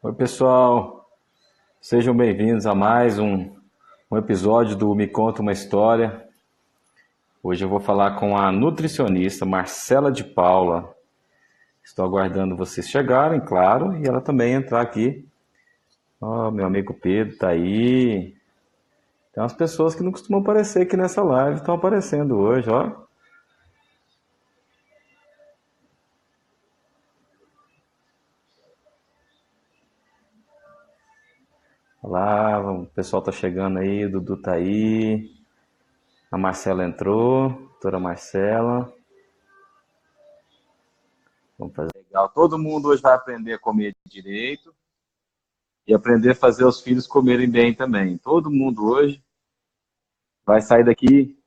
Oi, pessoal, sejam bem-vindos a mais um episódio do Me Conta uma História. Hoje eu vou falar com a nutricionista Marcela de Paula. Estou aguardando vocês chegarem, claro, e ela também entrar aqui. Ó, meu amigo Pedro tá aí. Tem umas pessoas que não costumam aparecer aqui nessa live, estão aparecendo hoje, ó. Olá, o pessoal tá chegando aí, o Dudu tá aí, a Marcela entrou, doutora Marcela. Vamos fazer legal. Todo mundo hoje vai aprender a comer direito e aprender a fazer os filhos comerem bem também. Todo mundo hoje vai sair daqui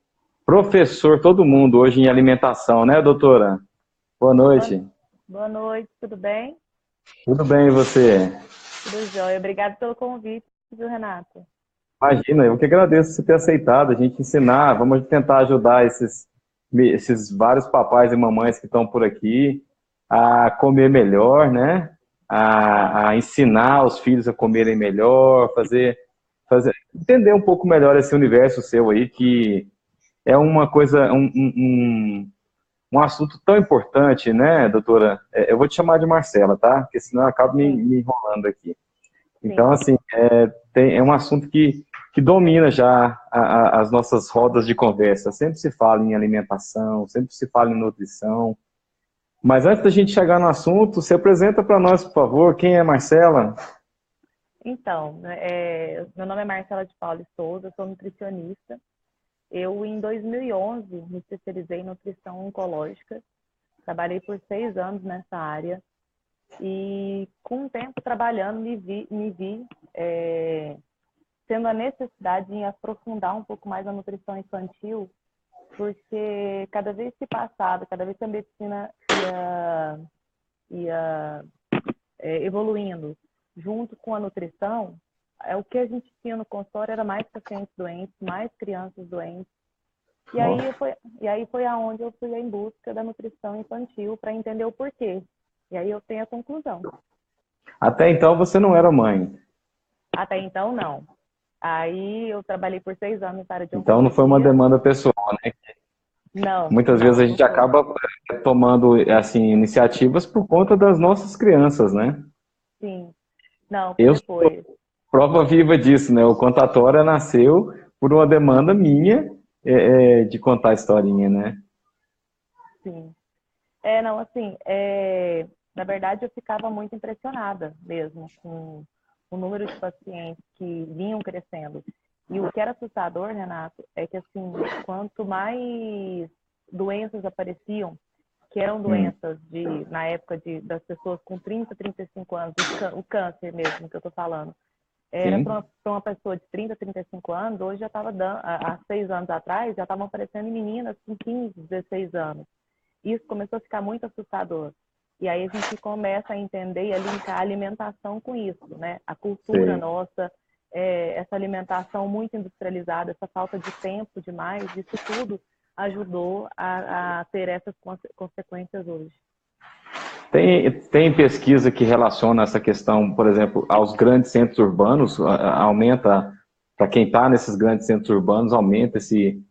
professor, todo mundo hoje em alimentação, né, doutora? Boa Boa, noite. boa noite, tudo bem? Tudo bem, e você? Tudo jóia. Obrigada pelo convite, viu, Renato? Imagina, eu que agradeço você ter aceitado, a gente ensinar, vamos tentar ajudar esses vários papais e mamães que estão por aqui a comer melhor, né? A ensinar os filhos a comerem melhor, entender um pouco melhor esse universo seu aí, que é uma coisa, um assunto tão importante, né, doutora? Eu vou te chamar de Marcela, tá? Porque senão eu acabo Sim, me enrolando aqui. Então, sim, assim, é um assunto que domina já as nossas rodas de conversa. Sempre se fala em alimentação, sempre se fala em nutrição. Mas antes da gente chegar no assunto, se apresenta para nós, por favor. Quem é Marcela? Então, né, meu nome é Marcela de Paula Souza, sou nutricionista. Eu, em 2011, me especializei em nutrição oncológica. Trabalhei por 6 anos nessa área e, com o tempo trabalhando, me vi tendo a necessidade em aprofundar um pouco mais a nutrição infantil, porque cada vez que passava, cada vez que a medicina ia evoluindo junto com a nutrição, o que a gente tinha no consultório era mais pacientes doentes, mais crianças doentes. E aí Nossa. foi aonde eu fui em busca da nutrição infantil para entender o porquê. E aí eu tenho a conclusão. Até então você não era mãe. Até então, não. Aí eu trabalhei por 6 anos na área de Então não foi uma oncologia. demanda pessoal, né? Não, Muitas vezes não, a não gente foi. acaba tomando assim iniciativas por conta das nossas crianças, né? Sim, não, foi Eu depois. prova viva disso, né? O Contatória nasceu por uma demanda minha de contar a historinha, né? Sim. Não, assim, na verdade eu ficava muito impressionada mesmo com o número de pacientes que vinham crescendo. E o que era assustador, Renato, é que, assim, quanto mais doenças apareciam, que eram Hum, doenças na época das pessoas com 30, 35 anos, o câncer mesmo que eu tô falando, era sim. para uma pessoa de 30, 35 anos, hoje já estava dando, há 6 anos atrás, já estavam aparecendo em meninas com 15, 16 anos. Isso começou a ficar muito assustador. E aí a gente começa a entender e a linkar a alimentação com isso, né? A cultura Sei. nossa, essa alimentação muito industrializada, essa falta de tempo demais, isso tudo ajudou a ter essas consequências hoje. Tem pesquisa que relaciona essa questão, por exemplo, aos grandes centros urbanos, aumenta, para quem está nesses grandes centros urbanos, aumenta esse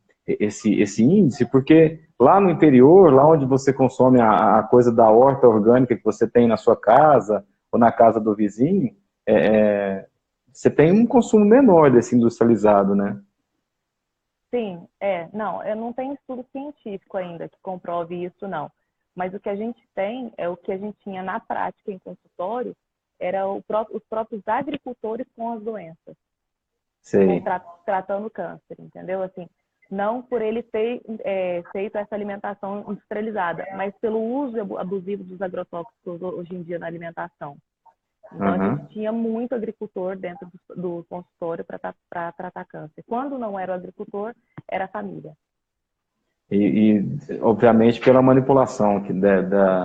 índice, porque lá no interior, lá onde você consome a coisa da horta orgânica que você tem na sua casa ou na casa do vizinho, é, é, você tem um consumo menor desse industrializado, né? Sim, não, eu não tenho estudo científico ainda que comprove isso, não. Mas o que a gente tem é o que a gente tinha na prática em consultório, era os próprios agricultores com as doenças, Sei. tratando o câncer, entendeu? Assim, não por ele ter feito essa alimentação industrializada, mas pelo uso abusivo dos agrotóxicos hoje em dia na alimentação. Então, a gente Uhum. tinha muito agricultor dentro do consultório para tratar câncer. Quando não era o agricultor, era a família. Obviamente, pela manipulação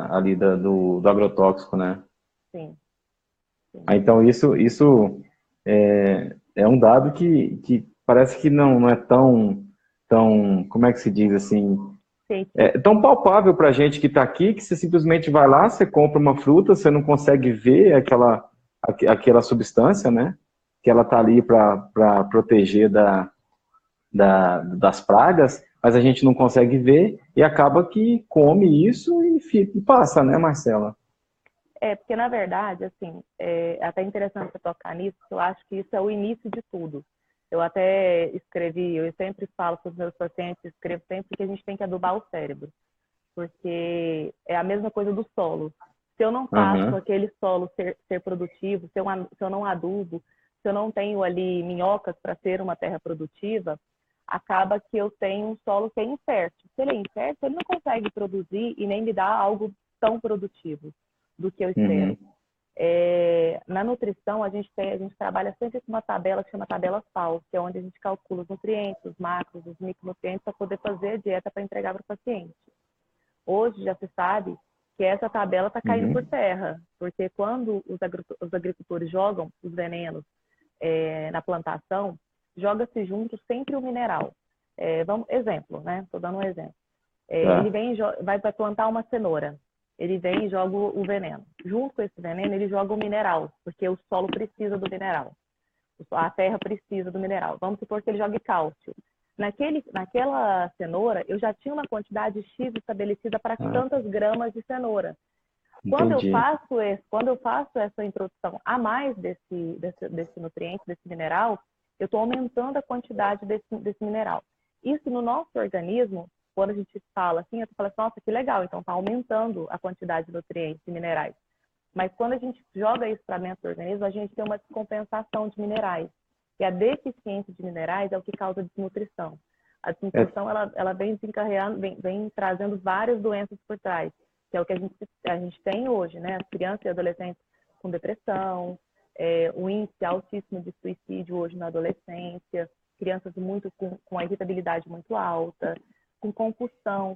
ali do agrotóxico, né? Sim, sim. Então, isso é um dado que parece que não é tão, como é que se diz assim, Científico. tão palpável para a gente que está aqui, que você simplesmente vai lá, você compra uma fruta, você não consegue ver aquela substância, né? Que ela tá ali para proteger das pragas, mas a gente não consegue ver e acaba que come isso e passa, né, Marcela? Porque na verdade, assim, é até interessante você tocar nisso, porque eu acho que isso é o início de tudo. Eu até escrevi, eu sempre falo para os meus pacientes, escrevo sempre que a gente tem que adubar o cérebro, porque é a mesma coisa do solo. Se eu não faço Uhum. aquele solo ser produtivo, se eu não adubo, se eu não tenho ali minhocas para ser uma terra produtiva, acaba que eu tenho um solo que é infértil. Se ele é infértil, ele não consegue produzir e nem me dar algo tão produtivo do que eu espero. Uhum. Na nutrição, a gente trabalha sempre com uma tabela que chama tabela FAO, que é onde a gente calcula os nutrientes, os macros, os micronutrientes, para poder fazer a dieta para entregar para o paciente. Hoje já se sabe que essa tabela está caindo por Uhum. terra, porque quando os agricultores jogam os venenos na plantação, joga-se junto sempre o mineral. Exemplo, né? Estou dando um exemplo. Ele Tá. vai plantar uma cenoura. Ele vem e joga o veneno. Junto com esse veneno, ele joga o mineral, porque o solo precisa do mineral. A terra precisa do mineral. Vamos supor que ele jogue cálcio. Naquela cenoura, eu já tinha uma quantidade X estabelecida para Ah, tantas gramas de cenoura. Quando eu entendi. faço essa introdução a mais desse nutriente, desse mineral, eu estou aumentando a quantidade desse mineral. Isso no nosso organismo, quando a gente fala assim, eu falo assim, nossa, que legal, então está aumentando a quantidade de nutrientes e minerais. Mas quando a gente joga isso para dentro do organismo, a gente tem uma descompensação de minerais. E a deficiência de minerais é o que causa desnutrição. A É, desnutrição, ela vem desencadeando, vem trazendo várias doenças por trás, que é o que a gente tem hoje, né? As crianças e adolescentes com depressão, o índice altíssimo de suicídio hoje na adolescência, crianças com a irritabilidade muito alta, com compulsão,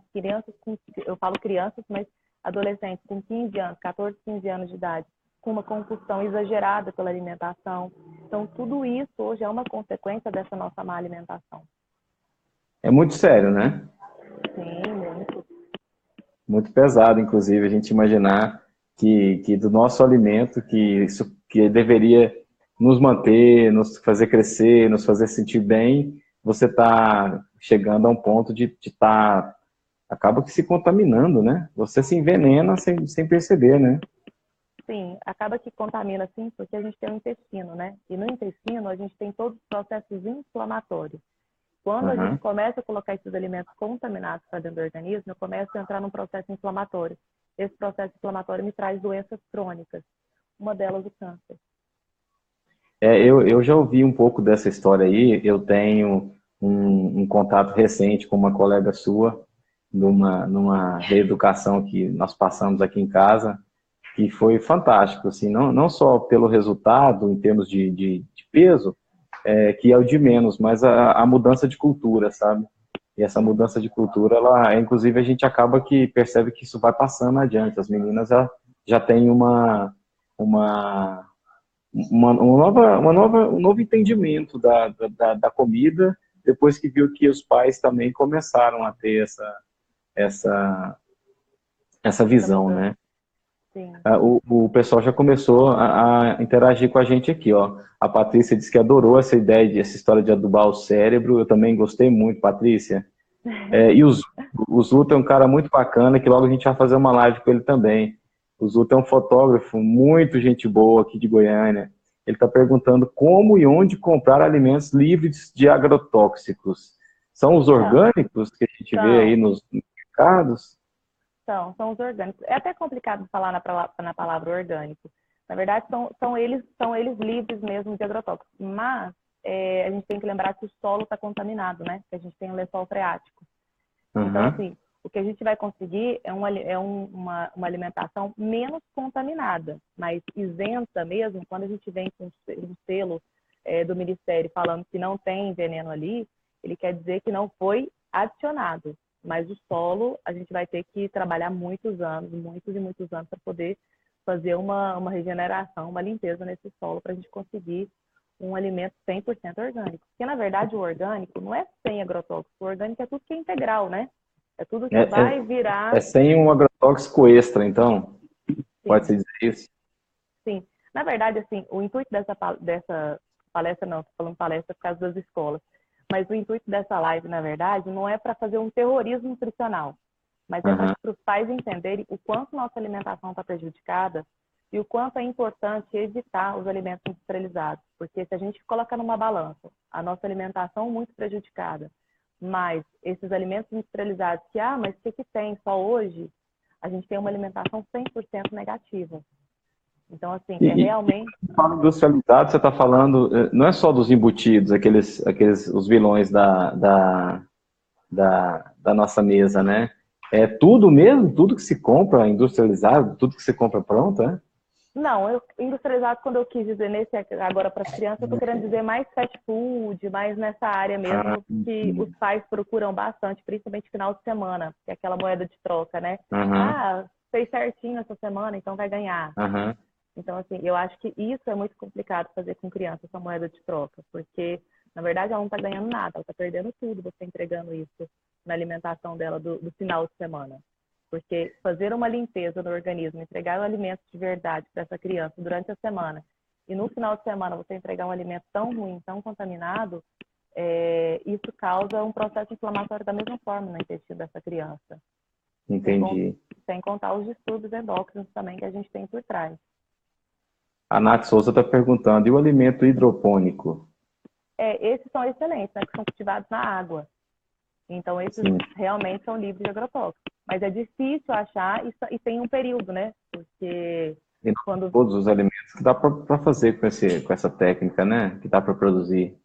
eu falo crianças, mas adolescentes com 15 anos, 14, 15 anos de idade, com uma compulsão exagerada pela alimentação. Então, tudo isso hoje é uma consequência dessa nossa má alimentação. é muito sério, né? Sim, muito. Muito pesado, inclusive, a gente imaginar que do nosso alimento, que isso que deveria nos manter, nos fazer crescer, nos fazer sentir bem, você está chegando a um ponto de estar, acaba que se contaminando, né? Você se envenena sem perceber, né? Sim, acaba que contamina, sim, porque a gente tem o intestino, né? E no intestino a gente tem todos os processos inflamatórios. Quando a gente Uhum. começa a colocar esses alimentos contaminados para dentro do organismo, eu começo a entrar num processo inflamatório. Esse processo inflamatório me traz doenças crônicas, uma delas o câncer. Eu já ouvi um pouco dessa história aí, eu tenho um contato recente com uma colega sua, numa reeducação que nós passamos aqui em casa, que foi fantástico, assim, não só pelo resultado em termos de peso, que é o de menos, mas a mudança de cultura, sabe? E essa Sim, mudança de cultura, ela, inclusive, a gente acaba que percebe que isso vai passando adiante. As meninas já têm uma, um novo entendimento da comida, depois que viu que os pais também começaram a ter essa, essa essa visão, mudança. né? Sim. O pessoal já começou a interagir com a gente aqui, ó. A Patrícia disse que adorou essa ideia, essa história de adubar o cérebro. Eu também gostei muito, Patrícia. E o Zuto é um cara muito bacana, que logo a gente vai fazer uma live com ele também. O Zuto é um fotógrafo muito gente boa aqui de Goiânia. Ele está perguntando como e onde comprar alimentos livres de agrotóxicos. São os Então, orgânicos que a gente vê aí são, nos mercados? são os orgânicos. É até complicado falar na palavra orgânico. Na verdade, são eles livres mesmo de agrotóxicos. Mas a gente tem que lembrar que o solo está contaminado, né? Que a gente tem um lençol freático. Então, Uhum. assim, o que a gente vai conseguir é uma alimentação menos contaminada, mas isenta mesmo, quando a gente vem com um selo do Ministério falando que não tem veneno ali, ele quer dizer que não foi adicionado. Mas o solo, a gente vai ter que trabalhar muitos anos, muitos e muitos anos, para poder fazer uma regeneração, uma limpeza nesse solo, para a gente conseguir um alimento 100% orgânico. Porque, na verdade, o orgânico não é sem agrotóxico. O orgânico é tudo que é integral, né? É tudo que É, vai é virar, sem um agrotóxico extra, então? sim, Pode-se dizer isso? sim. Na verdade, assim, o intuito dessa palestra, não, estou falando palestra por causa das escolas, mas o intuito dessa live, na verdade, não é para fazer um terrorismo nutricional, mas é Aham. para os pais entenderem o quanto nossa alimentação está prejudicada e o quanto é importante evitar os alimentos industrializados. Porque se a gente colocar numa balança a nossa alimentação muito prejudicada, mas esses alimentos industrializados que, mas o que tem só hoje, a gente tem uma alimentação 100% negativa. Então, assim, é E realmente... fala industrializado, você está falando, não é só dos embutidos, os vilões da nossa mesa, né? É tudo mesmo? Tudo que se compra industrializado? Tudo que se compra pronto, é? Não, industrializado, quando eu quis dizer nesse agora para as crianças, eu estou querendo dizer mais fast food, mais nessa área Ah, mesmo que os pais procuram bastante, principalmente final de semana, que é aquela moeda de troca, né? aham, Fez certinho essa semana, então vai ganhar. aham. Então, assim, eu acho que isso é muito complicado fazer com criança, essa moeda de troca, porque, na verdade, ela não está ganhando nada, ela está perdendo tudo você entregando isso na alimentação dela do final de semana. Porque fazer uma limpeza no organismo, entregar um alimento de verdade para essa criança durante a semana, e no final de semana você entregar um alimento tão ruim, tão contaminado, isso causa um processo inflamatório da mesma forma no intestino dessa criança. Sem, Entendi. sem contar os distúrbios endócrinos também que a gente tem por trás. A Nath Souza está perguntando, e o alimento hidropônico? Esses são excelentes, né, que são cultivados na água. Então, esses Sim, realmente são livres de agrotóxicos. Mas é difícil achar e tem um período, né? Porque e não quando... todos os alimentos que dá para fazer com essa técnica, né? Que dá para produzir.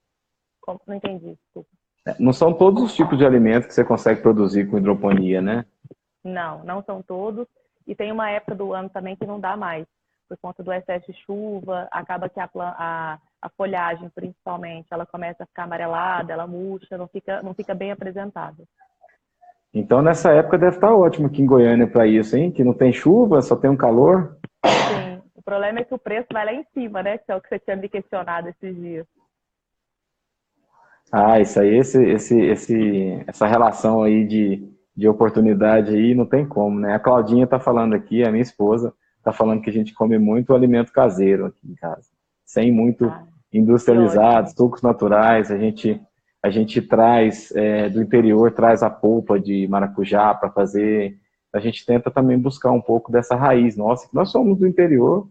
Não entendi, desculpa. Não são todos os tipos de alimentos que você consegue produzir com hidroponia, né? Não, não são todos. E tem uma época do ano também que não dá mais. Por conta do excesso de chuva, acaba que a folhagem, principalmente, ela começa a ficar amarelada, ela murcha, não fica bem apresentada. Então, nessa época deve estar ótimo aqui em Goiânia para isso, hein? Que não tem chuva, só tem um calor. Sim, o problema é que o preço vai lá em cima, né? Que é o que você tinha me questionado esses dias. Ah, isso aí, essa relação aí de oportunidade aí não tem como, né? A Claudinha tá falando aqui, a minha esposa, tá falando que a gente come muito alimento caseiro aqui em casa, sem muito Ah, que industrializado, ótimo. sucos naturais, a gente traz do interior, traz a polpa de maracujá para fazer, a gente tenta também buscar um pouco dessa raiz nossa, que nós somos do interior,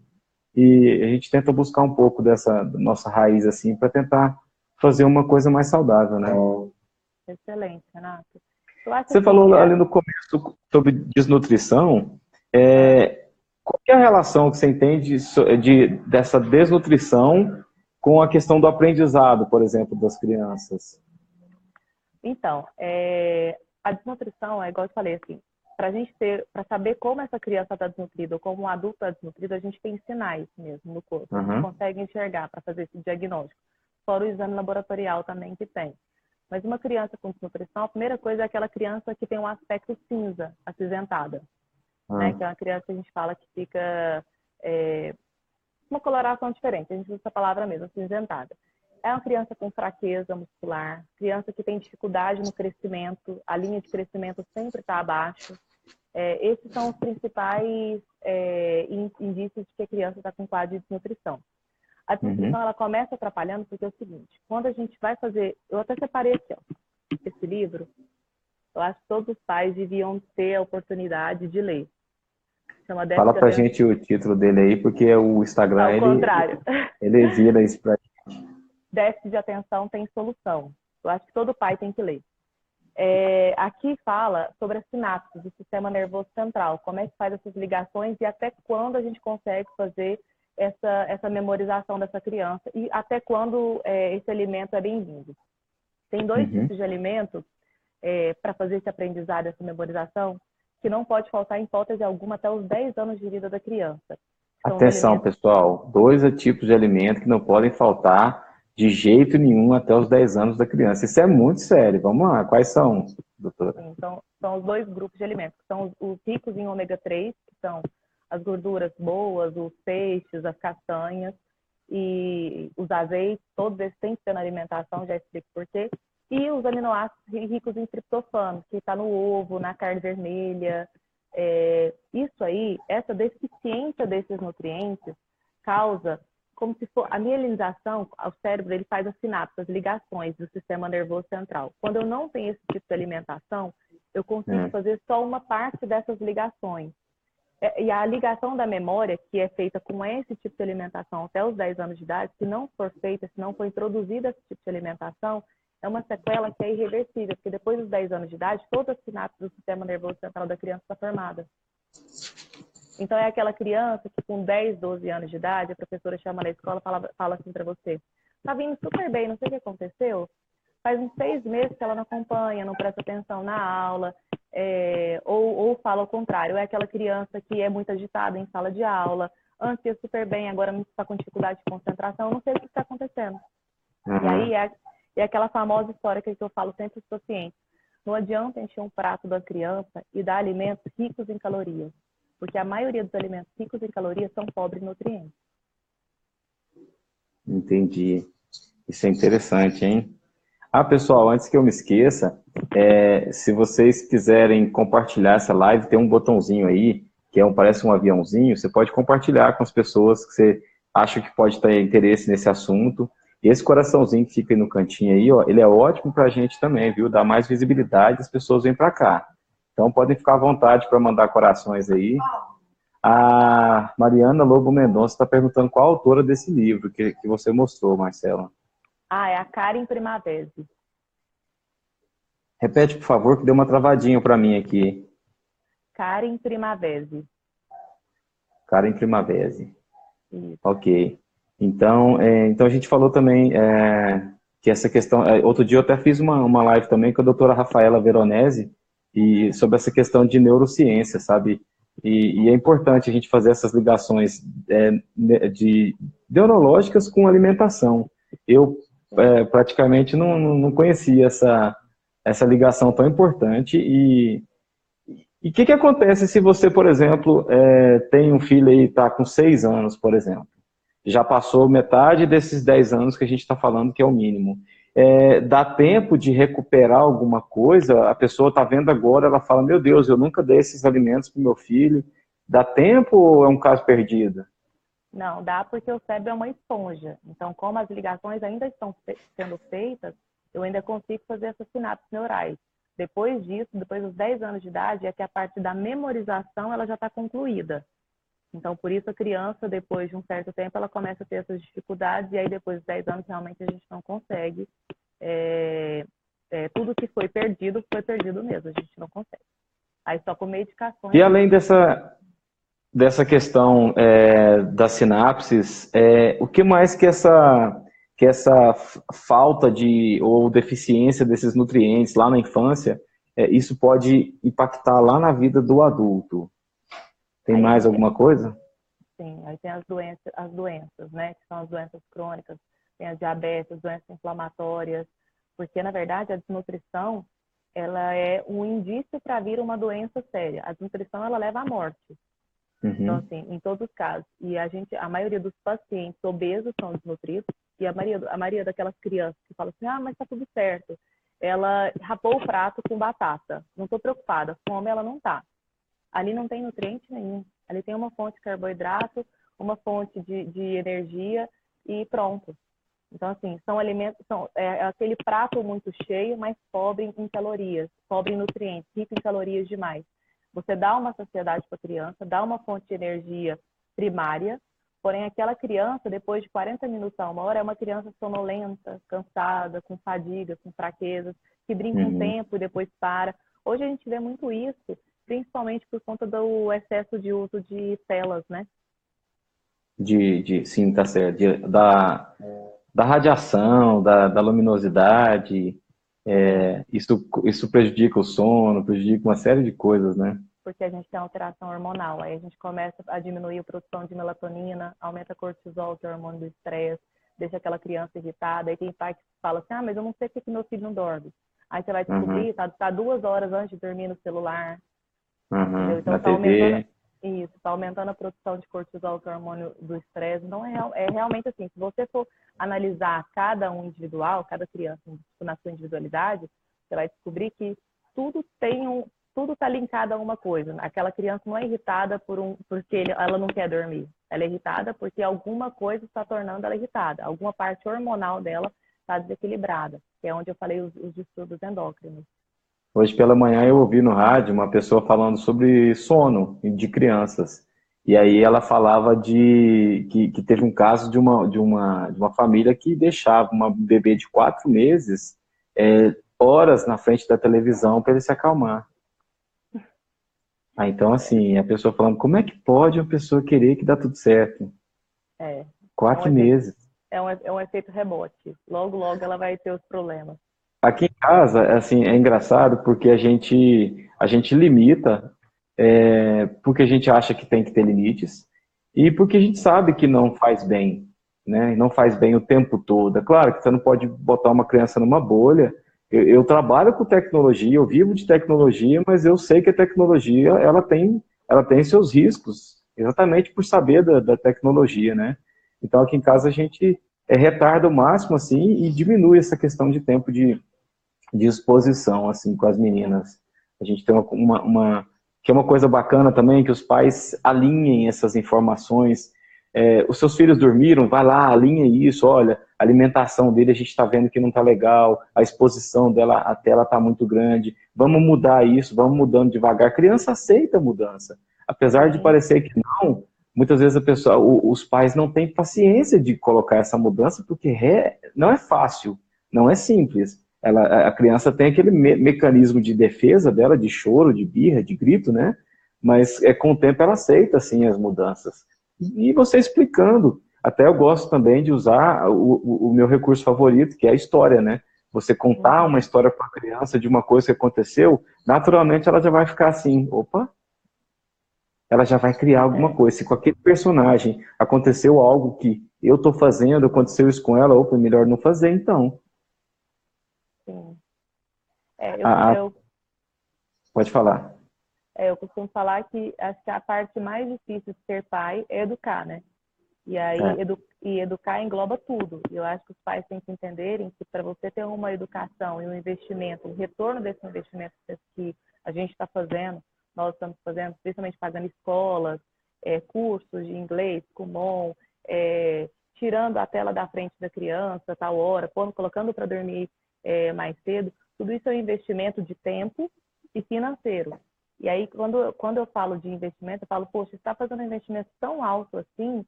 e a gente tenta buscar um pouco dessa nossa raiz assim para tentar fazer uma coisa mais saudável, né? Excelente, Renato. Eu acho Você assim, falou ali no começo sobre desnutrição. Qual que é a relação que você entende dessa desnutrição com a questão do aprendizado, por exemplo, das crianças? então, a desnutrição é igual eu falei, assim, para saber como essa criança está desnutrida ou como um adulto está desnutrido, a gente tem sinais mesmo no corpo. A gente Uhum, consegue enxergar para fazer esse diagnóstico. Fora o exame laboratorial também que tem. Mas uma criança com desnutrição, a primeira coisa é aquela criança que tem um aspecto cinza, acinzentada, né? Que é uma criança que a gente fala que fica uma coloração diferente, a gente usa essa palavra mesmo, acinzentada. É uma criança com fraqueza muscular, criança que tem dificuldade no crescimento, a linha de crescimento sempre está abaixo. Esses são os principais indícios de que a criança está com quadro de desnutrição. A uhum. desnutrição ela começa atrapalhando porque é o seguinte, quando a gente vai fazer, eu até separei aqui, ó, esse livro, eu acho que todos os pais deviam ter a oportunidade de ler. Chama Fala Déficit de pra Atenção, gente o título dele aí, porque o Instagram, ao contrário. ele vira isso pra... Déficit de atenção tem solução. Eu acho que todo pai tem que ler. Aqui fala sobre as sinapses do sistema nervoso central, como é que faz essas ligações e até quando a gente consegue fazer essa memorização dessa criança e até quando esse alimento é bem-vindo. Tem dois Uhum. tipos de alimentos para fazer esse aprendizado, essa memorização, que não pode faltar em hipótese alguma até os 10 anos de vida da criança. São os Atenção, alimentos... pessoal, dois tipos de alimento que não podem faltar de jeito nenhum até os 10 anos da criança. Isso é muito sério. Vamos lá, quais são, doutora? Então, são os dois grupos de alimentos, que são os ricos em ômega 3, que são as gorduras boas, os peixes, as castanhas e os azeites, todos esses têm que ter na alimentação, já explico por quê. E os aminoácidos ricos em triptofano, que está no ovo, na carne vermelha. Isso aí, essa deficiência desses nutrientes causa como se for a mielinização, o cérebro ele faz as sinapses, as ligações do sistema nervoso central. Quando eu não tenho esse tipo de alimentação, eu consigo fazer só uma parte dessas ligações. E a ligação da memória, que é feita com esse tipo de alimentação até os 10 anos de idade, se não for feita, se não for introduzida esse tipo de alimentação, é uma sequela que é irreversível, porque depois dos 10 anos de idade, todas as sinapses do sistema nervoso central da criança está formada. Então, é aquela criança que com 10, 12 anos de idade, a professora chama na escola e fala assim para você: tá vindo super bem, não sei o que aconteceu. Faz uns 6 meses que ela não acompanha, não presta atenção na aula, ou fala ao contrário. É aquela criança que é muito agitada em sala de aula, antes ia super bem, agora está com dificuldade de concentração, não sei o que está acontecendo. E aí é aquela famosa história que eu falo sempre para os pacientes. Não adianta encher um prato da criança e dar alimentos ricos em calorias, porque a maioria dos alimentos ricos em calorias são pobres em nutrientes. Entendi. Isso é interessante, hein? Ah, pessoal, antes que eu me esqueça, se vocês quiserem compartilhar essa live, tem um botãozinho aí, que parece um aviãozinho, você pode compartilhar com as pessoas que você acha que pode ter interesse nesse assunto. E esse coraçãozinho que fica aí no cantinho aí, ó, ele é ótimo para a gente também, viu? Dá mais visibilidade, as pessoas vêm para cá. Então podem ficar à vontade para mandar corações aí. A Mariana Lobo Mendonça está perguntando qual a autora desse livro que você mostrou, Marcela. É a Karen Primavera. Repete, por favor, que deu uma travadinha para mim aqui. Karen Primavera. Karen Primavera. Ok. Então a gente falou também que essa questão... outro dia eu até fiz uma live também com a doutora Rafaela Veronese sobre essa questão de neurociência, sabe? E é importante a gente fazer essas ligações de neurológicas com alimentação. Eu praticamente não conhecia essa ligação tão importante. E o que acontece se você, por exemplo, tem um filho aí, está com 6 anos, por exemplo? Já passou metade desses 10 anos que a gente está falando que é o mínimo. Dá tempo de recuperar alguma coisa? A pessoa está vendo agora, ela fala, meu Deus, eu nunca dei esses alimentos para o meu filho. Dá tempo ou é um caso perdido? Não, dá porque o cérebro é uma esponja. Então, como as ligações ainda estão sendo feitas, eu ainda consigo fazer essas sinapses neurais. Depois disso, depois dos 10 anos de idade, é que a parte da memorização ela já está concluída. Então, por isso a criança, depois de um certo tempo, ela começa a ter essas dificuldades e aí depois dos 10 anos realmente a gente não consegue. Tudo que foi perdido mesmo, a gente não consegue. Aí só com medicações. E além dessa questão das sinapses, o que mais que essa falta ou deficiência desses nutrientes lá na infância, isso pode impactar lá na vida do adulto? Tem mais alguma coisa? Sim, aí tem as doenças, né? Que são as doenças crônicas, tem as diabetes, as doenças inflamatórias, porque na verdade a desnutrição ela é um indício para vir uma doença séria. A desnutrição ela leva à morte. Uhum. Então assim, em todos os casos. E a maioria dos pacientes obesos são desnutridos e a maioria daquelas crianças que falam assim, mas tá tudo certo. Ela rapou o prato com batata. Não estou preocupada, fome ela não tá. Ali não tem nutriente nenhum. Ali tem uma fonte de carboidrato, uma fonte de energia e pronto. Então, assim, são alimentos, aquele prato muito cheio, mas pobre em calorias, pobre em nutrientes, rico em calorias demais. Você dá uma saciedade para a criança, dá uma fonte de energia primária, porém aquela criança, depois de 40 minutos a 1 hora, é uma criança sonolenta, cansada, com fadiga, com fraquezas, que brinca um tempo e depois para. Hoje a gente vê muito isso, principalmente por conta do excesso de uso de telas, né? Sim, tá certo. Da radiação, da luminosidade, isso prejudica o sono, prejudica uma série de coisas, né? Porque a gente tem alteração hormonal, aí a gente começa a diminuir a produção de melatonina, aumenta o cortisol, que é o hormônio do estresse, deixa aquela criança irritada, aí tem pai que fala assim, mas eu não sei por que meu filho não dorme. Aí você vai descobrir, tá 2 horas antes de dormir no celular, entendeu? Então na TV. Tá aumentando a produção de cortisol, que é o hormônio do estresse. Então é realmente assim, se você for analisar cada um individual, cada criança na sua individualidade, você vai descobrir que tudo tem tudo está linkado a uma coisa. Aquela criança não é irritada porque ela não quer dormir. Ela é irritada porque alguma coisa está tornando ela irritada. Alguma parte hormonal dela está desequilibrada, que é onde eu falei os distúrbios endócrinos. Hoje pela manhã eu ouvi no rádio uma pessoa falando sobre sono de crianças. E aí ela falava que teve um caso de uma família que deixava uma bebê de 4 meses horas na frente da televisão para ele se acalmar. Ah, então, assim, a pessoa falando, como é que pode uma pessoa querer que dá tudo certo? É, 4 meses. é um efeito rebote. Logo, logo ela vai ter os problemas. Aqui em casa, assim, é engraçado porque a gente limita, porque a gente acha que tem que ter limites e porque a gente sabe que não faz bem, né? Não faz bem o tempo todo. É claro que você não pode botar uma criança numa bolha. Eu trabalho com tecnologia, eu vivo de tecnologia, mas eu sei que a tecnologia ela tem seus riscos, exatamente por saber da tecnologia, né? Então aqui em casa a gente retarda o máximo assim e diminui essa questão de tempo de exposição assim com as meninas. A gente tem que é uma coisa bacana também, que os pais alinhem essas informações. Os seus filhos dormiram, vai lá, alinha isso, olha, a alimentação dele a gente está vendo que não está legal, a exposição dela, a tela está muito grande, vamos mudar isso, vamos mudando devagar. A criança aceita a mudança, apesar de parecer que não, muitas vezes os pais não têm paciência de colocar essa mudança, porque não é fácil, não é simples. A criança tem aquele mecanismo de defesa dela, de choro, de birra, de grito, né? Mas com o tempo ela aceita, assim, as mudanças. E você explicando. Até eu gosto também de usar o meu recurso favorito, que é a história, né? Você contar uma história para a criança de uma coisa que aconteceu, naturalmente ela já vai ficar assim, opa, ela já vai criar alguma coisa. Se com aquele personagem aconteceu algo que eu estou fazendo, aconteceu isso com ela, opa, melhor não fazer, então. Sim. Pode falar. Eu costumo falar que acho que a parte mais difícil de ser pai é educar, né? E aí, educar engloba tudo. E eu acho que os pais têm que entenderem que para você ter uma educação e um investimento, o retorno desse investimento que a gente está fazendo, nós estamos fazendo, principalmente pagando escolas, cursos de inglês, Kumon, tirando a tela da frente da criança, tal hora, colocando para dormir mais cedo, tudo isso é um investimento de tempo e financeiro. E aí, quando eu falo de investimento, eu falo, poxa, você está fazendo um investimento tão alto assim,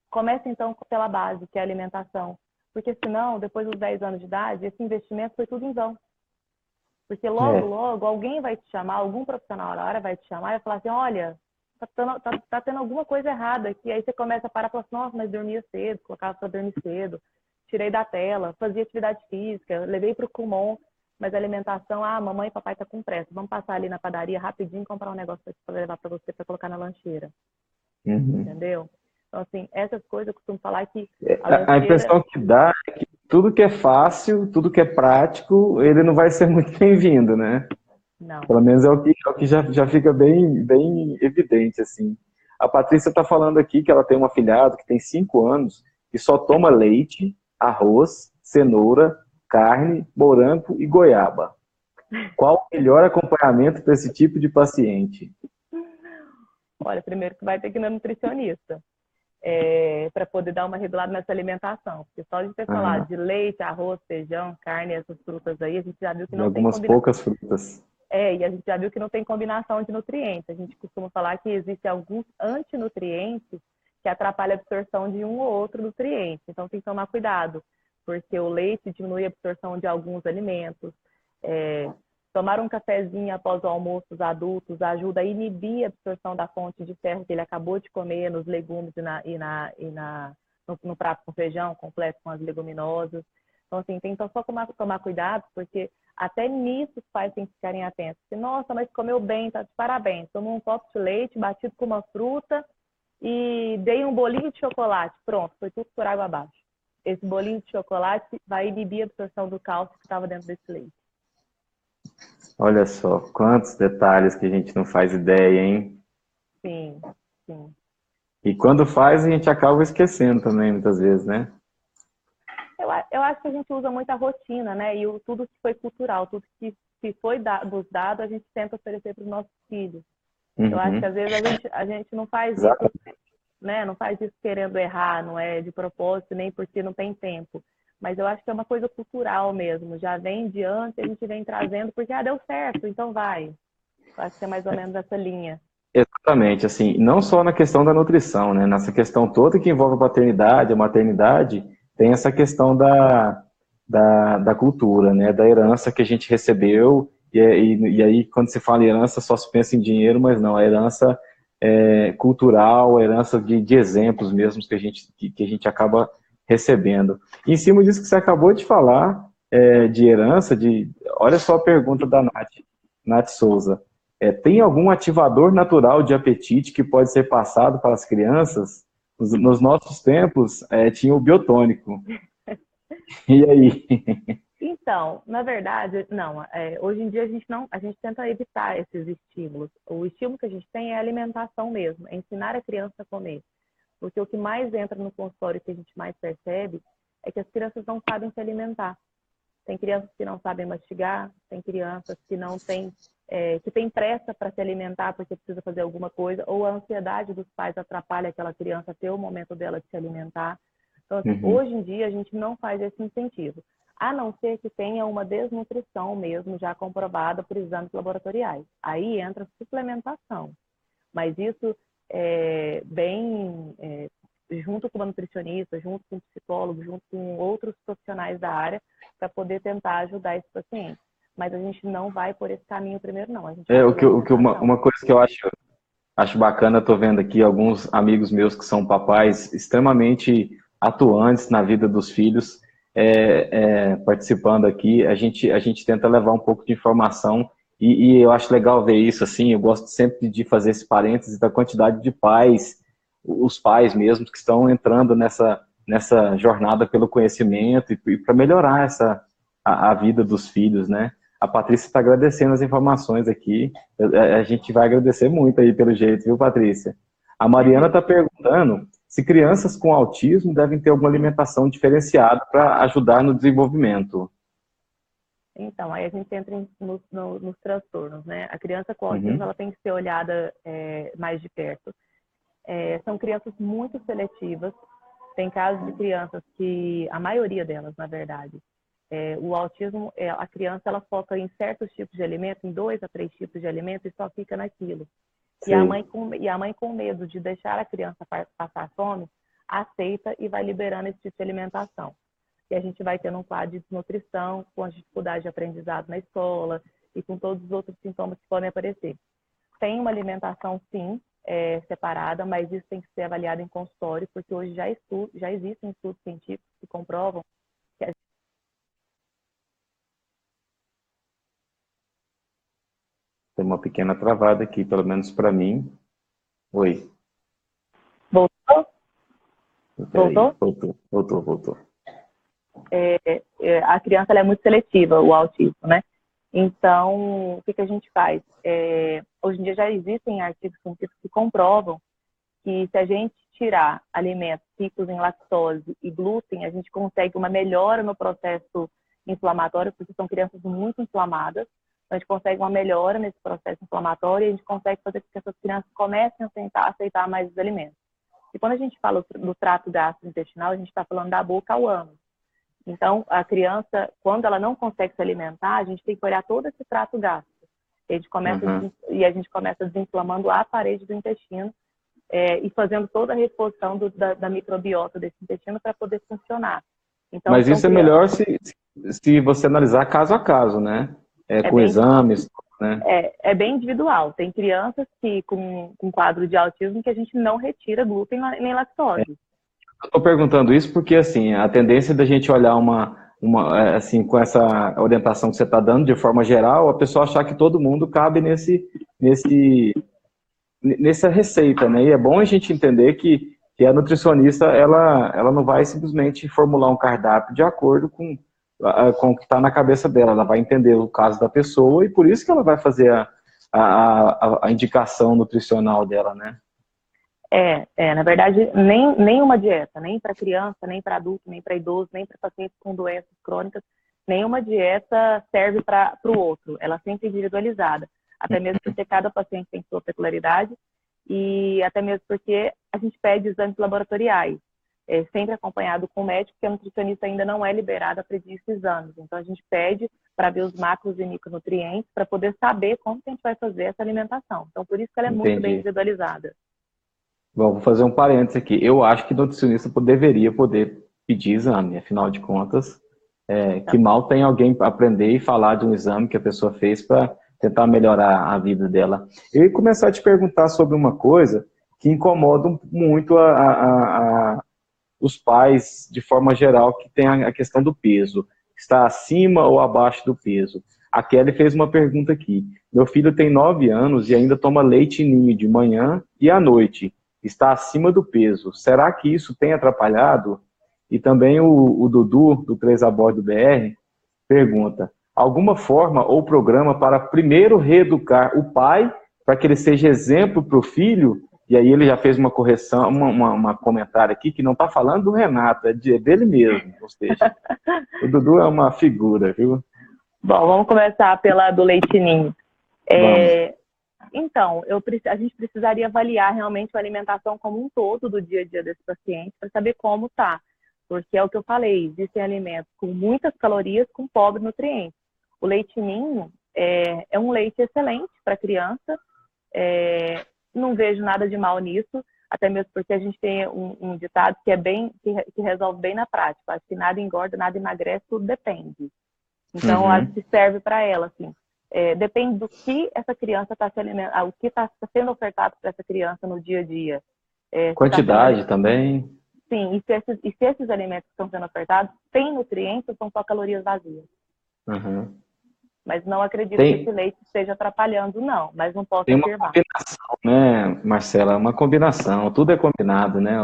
comece então pela base, que é a alimentação. Porque senão, depois dos 10 anos de idade, esse investimento foi tudo em vão. Porque logo, logo, alguém vai te chamar, algum profissional na hora vai te chamar e vai falar assim, olha, tá tendo alguma coisa errada aqui. Aí você começa a parar e fala assim, nossa, mas dormia cedo, colocava para dormir cedo, tirei da tela, fazia atividade física, levei para o Kumon, mas a alimentação, mamãe e papai tá com pressa, vamos passar ali na padaria rapidinho e comprar um negócio para levar para você, para colocar na lancheira. Entendeu? Então, assim, essas coisas eu costumo falar que a impressão que dá é que tudo que é fácil, tudo que é prático, ele não vai ser muito bem-vindo, né? Não. Pelo menos é o que já fica bem, bem evidente, assim. A Patrícia está falando aqui que ela tem um afilhado que tem 5 anos e só toma leite, arroz, cenoura, carne, morango e goiaba. Qual o melhor acompanhamento para esse tipo de paciente? Olha, primeiro que vai ter que ir no nutricionista. Para poder dar uma regulada nessa alimentação. Porque só de ter falado de leite, arroz, feijão, carne, essas frutas aí, a gente já viu que não tem algumas poucas frutas. E a gente já viu que não tem combinação de nutrientes. A gente costuma falar que existem alguns antinutrientes que atrapalham a absorção de um ou outro nutriente. Então tem que tomar cuidado, porque o leite diminui a absorção de alguns alimentos. Tomar um cafezinho após o almoço dos adultos ajuda a inibir a absorção da fonte de ferro que ele acabou de comer nos legumes no prato com feijão completo com as leguminosas. Então, assim, tem que só tomar cuidado, porque até nisso os pais têm que ficarem atentos. Porque, nossa, mas comeu bem, tá de parabéns. Tomou um copo de leite batido com uma fruta e dei um bolinho de chocolate. Pronto, foi tudo por água abaixo. Esse bolinho de chocolate vai inibir a absorção do cálcio que estava dentro desse leite. Olha só, quantos detalhes que a gente não faz ideia, hein? Sim, sim. E quando faz, a gente acaba esquecendo também, muitas vezes, né? Eu acho que a gente usa muita rotina, né? E tudo que foi cultural, tudo que que foi nos dado, a gente tenta oferecer para os nossos filhos. Eu acho Uhum. que às vezes a gente não faz Exato. isso, né? Não faz isso querendo errar, não é de propósito, nem porque não tem tempo. Mas eu acho que é uma coisa cultural mesmo. Já vem de antes, a gente vem trazendo, porque deu certo, então vai. Eu acho que é mais ou menos essa linha. Exatamente, assim, não só na questão da nutrição, né? Nessa questão toda que envolve a paternidade, a maternidade, tem essa questão da cultura, né? Da herança que a gente recebeu, e aí quando se fala em herança só se pensa em dinheiro, mas não, a herança cultural, a herança de exemplos mesmos que a gente acaba recebendo. E em cima disso que você acabou de falar, de herança, olha só a pergunta da Nath Souza. Tem algum ativador natural de apetite que pode ser passado para as crianças? Nos nossos tempos, tinha o biotônico. E aí? Então, na verdade, não. Hoje em dia a gente tenta evitar esses estímulos. O estímulo que a gente tem é a alimentação mesmo, é ensinar a criança a comer. Porque o que mais entra no consultório que a gente mais percebe é que as crianças não sabem se alimentar. Tem crianças que não sabem mastigar, tem crianças que não têm, que têm pressa para se alimentar porque precisa fazer alguma coisa, ou a ansiedade dos pais atrapalha aquela criança a ter o momento dela de se alimentar. Então, assim, Uhum. hoje em dia a gente não faz esse incentivo, a não ser que tenha uma desnutrição mesmo já comprovada por exames laboratoriais. Aí entra a suplementação, mas isso junto com uma nutricionista, junto com um psicólogo, junto com outros profissionais da área, para poder tentar ajudar esse paciente. Mas a gente não vai por esse caminho primeiro, não. A gente vai pela alimentação. Uma coisa que eu acho bacana, estou vendo aqui alguns amigos meus que são papais extremamente atuantes na vida dos filhos, participando aqui. A gente tenta levar um pouco de informação e eu acho legal ver isso assim. Eu gosto sempre de fazer esse parênteses da quantidade de pais, os pais mesmos que estão entrando nessa jornada pelo conhecimento e para melhorar a vida dos filhos, né? A Patrícia está agradecendo as informações aqui. A gente vai agradecer muito aí pelo jeito, viu, Patrícia? A Mariana está perguntando se crianças com autismo devem ter alguma alimentação diferenciada para ajudar no desenvolvimento. Então, aí a gente entra nos transtornos, né? A criança com autismo, Uhum. ela tem que ser olhada mais de perto. São crianças muito seletivas. Tem casos de crianças que, a maioria delas, na verdade, o autismo, a criança, ela foca em certos tipos de alimento, em 2 a 3 tipos de alimento, e só fica naquilo. E a Sei. mãe, com medo de deixar a criança passar fome, aceita e vai liberando esse tipo de alimentação. E a gente vai tendo um quadro de desnutrição, com a dificuldade de aprendizado na escola e com todos os outros sintomas que podem aparecer. Tem uma alimentação, sim, separada, mas isso tem que ser avaliado em consultório, porque hoje já existem estudos científicos que comprovam que Tem uma pequena travada aqui, pelo menos para mim. Oi. voltou? Peraí. Voltou? Voltou. A criança ela é muito seletiva, o autismo, né? Então, o que a gente faz? Hoje em dia já existem artigos científicos que comprovam que se a gente tirar alimentos ricos em lactose e glúten, a gente consegue uma melhora no processo inflamatório, porque são crianças muito inflamadas. Então, a gente consegue uma melhora nesse processo inflamatório e a gente consegue fazer com que essas crianças comecem a aceitar mais os alimentos. E quando a gente fala do trato gastrointestinal, a gente está falando da boca ao ânus. Então, a criança, quando ela não consegue se alimentar, a gente tem que olhar todo esse trato gástrico. E a gente começa desinflamando a parede do intestino e fazendo toda a reposição da microbiota desse intestino para poder funcionar. Então, Mas isso é melhor se você analisar caso a caso, né? Com bem, exames, né? bem individual. Tem crianças que com quadro de autismo que a gente não retira glúten nem lactose. Estou perguntando isso porque, assim, a tendência da gente olhar assim, com essa orientação que você está dando, de forma geral, a pessoa achar que todo mundo cabe nessa receita, né? E é bom a gente entender que a nutricionista, ela não vai simplesmente formular um cardápio de acordo com o que está na cabeça dela. Ela vai entender o caso da pessoa e por isso que ela vai fazer a indicação nutricional dela, né? Na verdade, nem uma dieta, nem para criança, nem para adulto, nem para idoso, nem para pacientes com doenças crônicas, Nenhuma dieta serve para o outro, ela é sempre individualizada. Até mesmo porque cada paciente tem sua peculiaridade e até mesmo porque a gente pede exames laboratoriais, sempre acompanhado com o médico, porque a nutricionista ainda não é liberada para pedir esses exames. Então, a gente pede para ver os macros e micronutrientes para poder saber como que a gente vai fazer essa alimentação. Então, por isso que ela é muito bem Entendi. individualizada. Bom, vou fazer um parênteses aqui. Eu acho que nutricionista deveria poder pedir exame, afinal de contas, que mal tem alguém para aprender e falar de um exame que a pessoa fez para tentar melhorar a vida dela. Eu ia começar a te perguntar sobre uma coisa que incomoda muito os pais, de forma geral, que tem a questão do peso. Está acima ou abaixo do peso? A Kelly fez uma pergunta aqui. Meu filho tem 9 anos e ainda toma leite ninho de manhã e à noite. Está acima do peso. Será que isso tem atrapalhado? E também o Dudu, do 3 a Bordo BR, pergunta: alguma forma ou programa para primeiro reeducar o pai, para que ele seja exemplo para o filho? E aí ele já fez uma correção, uma comentário aqui, que não está falando do Renato, é dele mesmo. Ou seja, o Dudu é uma figura, viu? Bom, vamos começar pela do leite ninho. Vamos. Então, a gente precisaria avaliar realmente a alimentação como um todo do dia a dia desse paciente para saber como está. Porque é o que eu falei, existem alimentos com muitas calorias, com pobres nutrientes. O leite ninho é um leite excelente para criança, não vejo nada de mal nisso, até mesmo porque a gente tem um ditado que que resolve bem na prática. Acho que nada engorda, nada emagrece, tudo depende. Então, acho que serve para ela, assim. Depende do que essa criança está se alimentando, o que está sendo ofertado para essa criança no dia a dia. Quantidade também. Sim, e se esses alimentos que estão sendo ofertados têm nutrientes ou são só calorias vazias. Uhum. Mas não acredito que esse leite esteja atrapalhando, não. Mas não posso Tem uma afirmar. combinação, né, Marcela? Uma combinação. Tudo é combinado, né?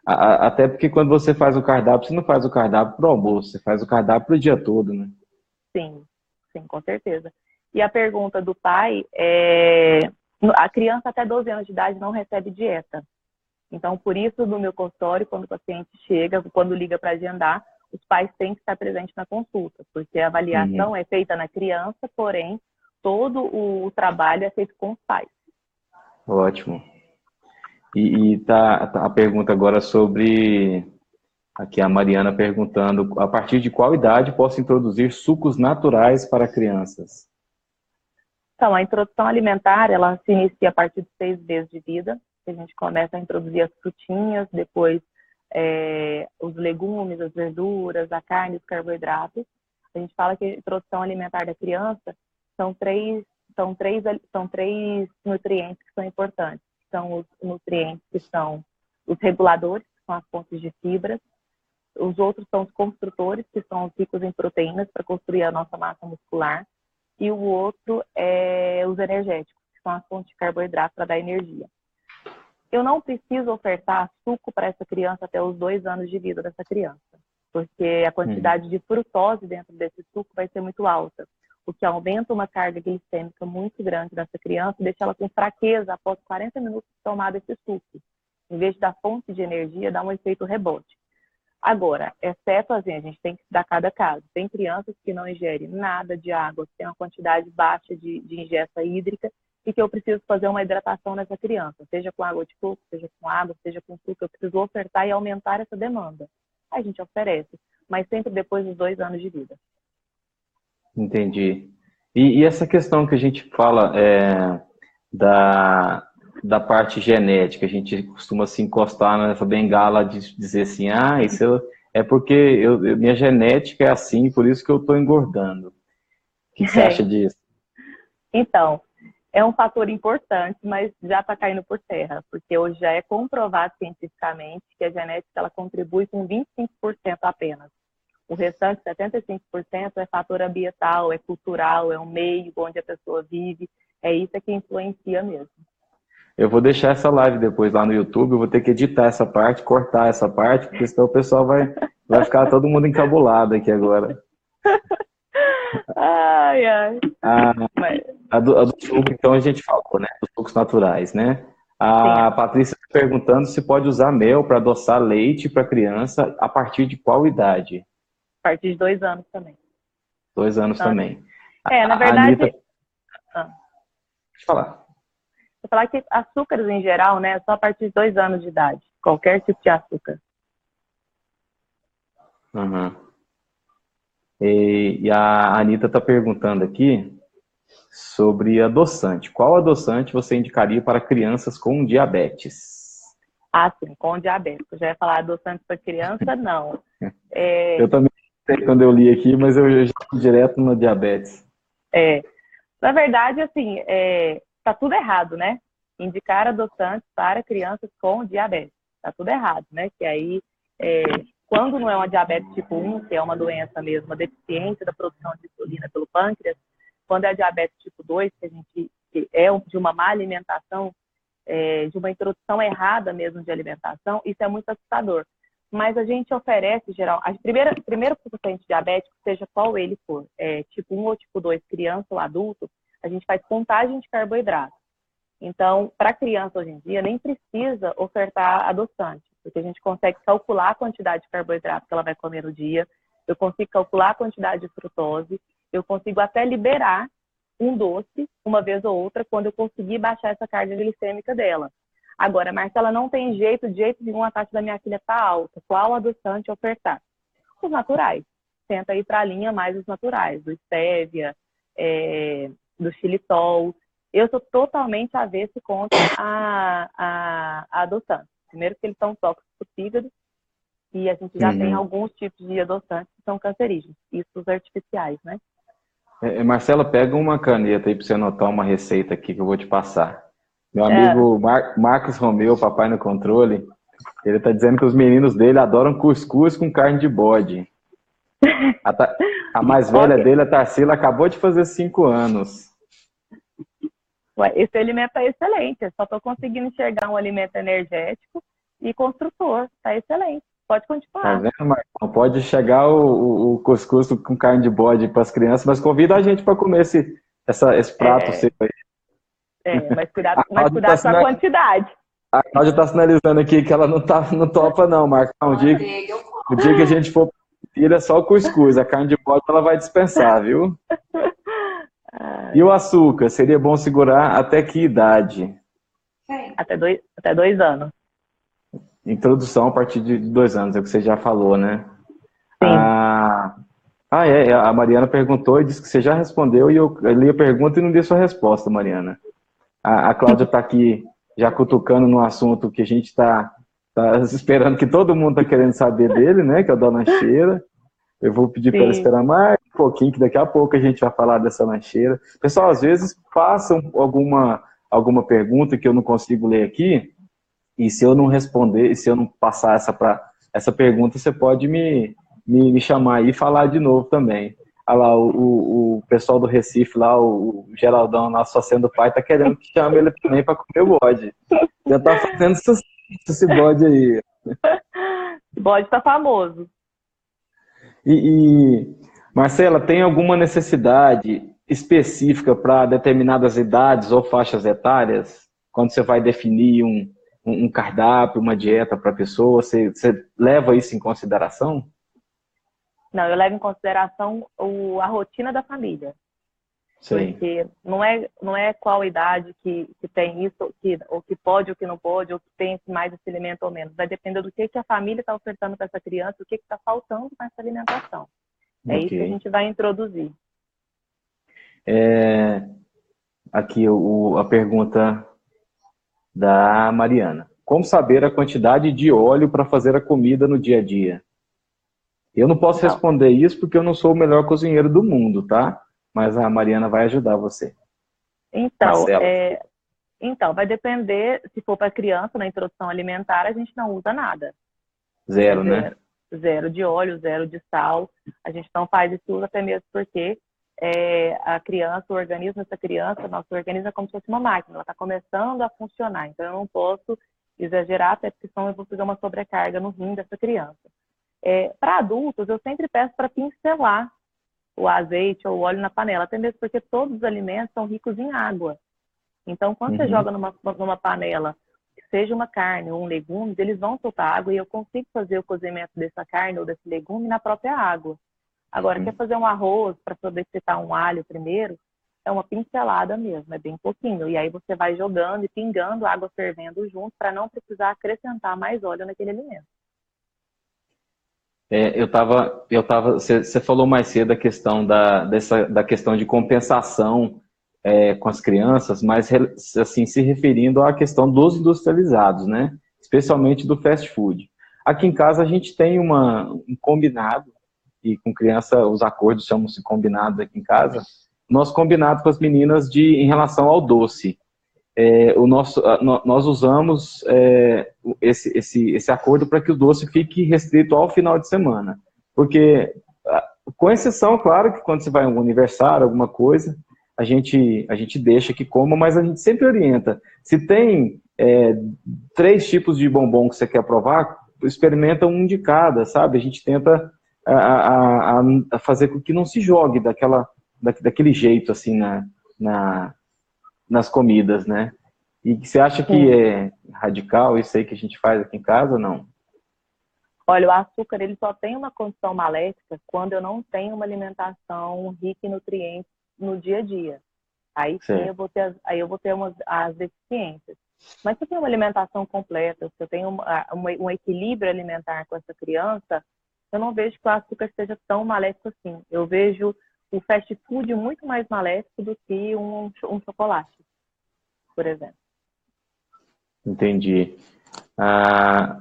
Até porque quando você faz o cardápio, você não faz o cardápio para o almoço, você faz o cardápio para o dia todo, né? Sim, sim, com certeza. E a pergunta do pai a criança até 12 anos de idade não recebe dieta. Então, por isso, no meu consultório, quando o paciente chega, quando liga para agendar, os pais têm que estar presentes na consulta, porque a avaliação é feita na criança, porém, todo o trabalho é feito com os pais. Ótimo. E tá a pergunta agora sobre... Aqui a Mariana perguntando: a partir de qual idade posso introduzir sucos naturais para crianças? Então, a introdução alimentar, ela se inicia a partir de 6 meses de vida. A gente começa a introduzir as frutinhas, depois os legumes, as verduras, a carne, os carboidratos. A gente fala que a introdução alimentar da criança são três nutrientes que são importantes. São os nutrientes que são os reguladores, que são as fontes de fibras. Os outros são os construtores, que são os ricos em proteínas para construir a nossa massa muscular. E o outro é os energéticos, que são as fontes de carboidrato para dar energia. Eu não preciso ofertar suco para essa criança até os 2 anos de vida dessa criança, porque a quantidade de frutose dentro desse suco vai ser muito alta, o que aumenta uma carga glicêmica muito grande dessa criança e deixa ela com fraqueza após 40 minutos de tomar esse suco. Em vez de dar fonte de energia, dá um efeito rebote. Agora, exceto assim, a gente tem que dar cada caso. Tem crianças que não ingerem nada de água, que tem uma quantidade baixa de ingesta hídrica e que eu preciso fazer uma hidratação nessa criança, seja com água de coco, seja com água, seja com suco. Eu preciso ofertar e aumentar essa demanda. Aí a gente oferece, mas sempre depois dos 2 anos de vida. Entendi. E essa questão que a gente fala da parte genética, a gente costuma se encostar nessa bengala de dizer assim, isso é porque minha genética é assim, por isso que eu estou engordando. O que você acha disso? Então, é um fator importante, mas já está caindo por terra, porque hoje já é comprovado cientificamente que a genética ela contribui com 25% apenas. O restante, 75%, é fator ambiental, é cultural, é o meio onde a pessoa vive, é isso que influencia mesmo. Eu vou deixar essa live depois lá no YouTube, eu vou ter que editar essa parte, cortar essa parte, porque senão o pessoal vai ficar todo mundo encabulado aqui agora. Ai, ai. A do suco, então, a gente falou, né? Dos sucos naturais, né? A Patrícia está perguntando se pode usar mel para adoçar leite para criança a partir de qual idade? A partir de 2 anos também. 2 anos Então, também. na A Anitta, verdade, pode falar. vou falar que açúcares em geral, né, só a partir de 2 anos de idade. Qualquer tipo de açúcar. Uhum. E a Anitta está perguntando aqui sobre adoçante. Qual adoçante você indicaria para crianças com diabetes? Ah, sim, com diabetes. Eu já ia falar adoçante para criança, não. É, Eu também sei quando eu li aqui, mas eu já fui direto no diabetes. é, na verdade, assim, tá tudo errado, né? Indicar adoçantes para crianças com diabetes. Tá tudo errado, né? Que aí, é, quando não é uma diabetes tipo 1, que é uma doença mesmo, uma deficiência da produção de insulina pelo pâncreas, quando é a diabetes tipo 2, que é de uma má alimentação, de uma introdução errada mesmo de alimentação, isso é muito assustador. Mas a gente oferece, geral, primeiro paciente diabético, seja qual ele for, tipo 1 ou tipo 2, criança ou adulto, a gente faz contagem de carboidrato. Então, para criança hoje em dia, nem precisa ofertar adoçante, porque a gente consegue calcular a quantidade de carboidrato que ela vai comer no dia, eu consigo calcular a quantidade de frutose, eu consigo até liberar um doce, uma vez ou outra, quando eu conseguir baixar essa carga glicêmica dela. Agora, Marcela, não tem jeito, de jeito nenhum, a taxa da minha filha está alta. Qual adoçante ofertar? Os naturais. Tenta ir para a linha mais os naturais, do stevia, do xilitol. Eu sou totalmente avessa contra a adoçante. Primeiro que eles são tóxicos para o fígado, e a gente já tem Uhum. alguns tipos de adoçantes que são cancerígenos. Isso os artificiais, né? Marcela, pega uma caneta aí para você anotar uma receita aqui que eu vou te passar. Meu É, amigo Marcos Romeu, papai no controle, ele está dizendo que os meninos dele adoram cuscuz com carne de bode. A mais velha ok. dele, a Tarsila, acabou de fazer 5 anos. Ué, esse alimento é excelente. Eu só estou conseguindo enxergar um alimento energético e construtor. Está excelente. Pode Tá continuar. vendo, Marcão? Pode chegar o cuscuz com carne de bode para as crianças, mas convida a gente para comer esse prato seu É, aí. A mas Cláudia está cuidado com a quantidade. sinalizando aqui que ela não topa, não, Marcão. O dia que a gente for ir é só o cuscuz, a carne de bode ela vai dispensar, viu? E o Ai, açúcar, seria bom segurar até que idade? até 2 anos. Introdução a partir de 2 anos, é o que você já falou, né? Sim. Ah, a Mariana perguntou e disse que você já respondeu e eu li a pergunta e não dei sua resposta, Mariana. A Cláudia está aqui já cutucando no assunto que a gente tá esperando, que todo mundo está querendo saber dele, né? Que é o da lancheira. Eu vou pedir para ela Sim. esperar mais um pouquinho, que daqui a pouco a gente vai falar dessa lancheira. Pessoal, às vezes façam alguma pergunta que eu não consigo ler aqui, e se eu não responder, e se eu não passar essa pergunta, você pode me chamar aí e falar de novo também. Olha lá, o pessoal do Recife, lá, o Geraldão, lá, só sendo pai, tá querendo que chame ele também para comer o bode. Já tá fazendo sucesso esse bode aí. O bode está famoso. Marcela, tem alguma necessidade específica para determinadas idades ou faixas etárias? Quando você vai definir um cardápio, uma dieta para a pessoa, você leva isso em consideração? Não, eu levo em consideração a rotina da família. Sei. Porque não é qual idade que tem isso, ou que pode ou que não pode, ou que tem mais esse alimento ou menos. Vai depender do que a família está ofertando para essa criança, o que está faltando com essa alimentação. É Ok. isso que a gente vai introduzir. Aqui a pergunta da Mariana. Como saber a quantidade de óleo para fazer a comida no dia a dia? Eu não posso Então, responder isso porque eu não sou o melhor cozinheiro do mundo, tá? Mas a Mariana vai ajudar você. então, Marcela. vai depender, se for para criança, na introdução alimentar, a gente não usa nada. É Zero, né? zero. Zero de óleo, zero de sal. A gente não faz isso tudo até mesmo porque a criança, o organismo dessa criança, nosso organismo é como se fosse uma máquina, ela está começando a funcionar. Então, eu não posso exagerar, até porque senão eu vou fazer uma sobrecarga no rim dessa criança. Para adultos, eu sempre peço para pincelar o azeite ou o óleo na panela, até mesmo porque todos os alimentos são ricos em água. Então, quando você Uhum. joga numa panela, seja uma carne ou um legume, eles vão soltar água e eu consigo fazer o cozimento dessa carne ou desse legume na própria água. Agora, quer fazer um arroz para poder fritar um alho primeiro, é uma pincelada mesmo, é bem pouquinho. E aí você vai jogando e pingando água fervendo junto para não precisar acrescentar mais óleo naquele alimento. Você falou mais cedo a questão da questão de compensação com as crianças, mas assim, se referindo à questão dos industrializados, né? Especialmente do fast food. Aqui em casa a gente tem um combinado, e com criança os acordos chamam-se combinados aqui em casa, nosso combinado com as meninas em relação ao doce. Nós usamos esse acordo para que o doce fique restrito ao final de semana. Porque, com exceção, claro, que quando você vai a um aniversário, alguma coisa, a gente deixa que coma, mas a gente sempre orienta. Se tem 3 tipos de bombom que você quer provar, experimenta um de cada, sabe? A gente tenta a fazer com que não se jogue daquele jeito, assim, nas comidas, né? E você acha que é radical isso aí que a gente faz aqui em casa ou não? Olha, o açúcar ele só tem uma condição maléfica quando eu não tenho uma alimentação rica em nutrientes no dia a dia. Aí sim eu vou ter as deficiências. Mas se eu tenho uma alimentação completa, se eu tenho um equilíbrio alimentar com essa criança, eu não vejo que o açúcar seja tão maléfico assim. Eu vejo o fast food muito mais maléfico do que um chocolate, por exemplo. Entendi.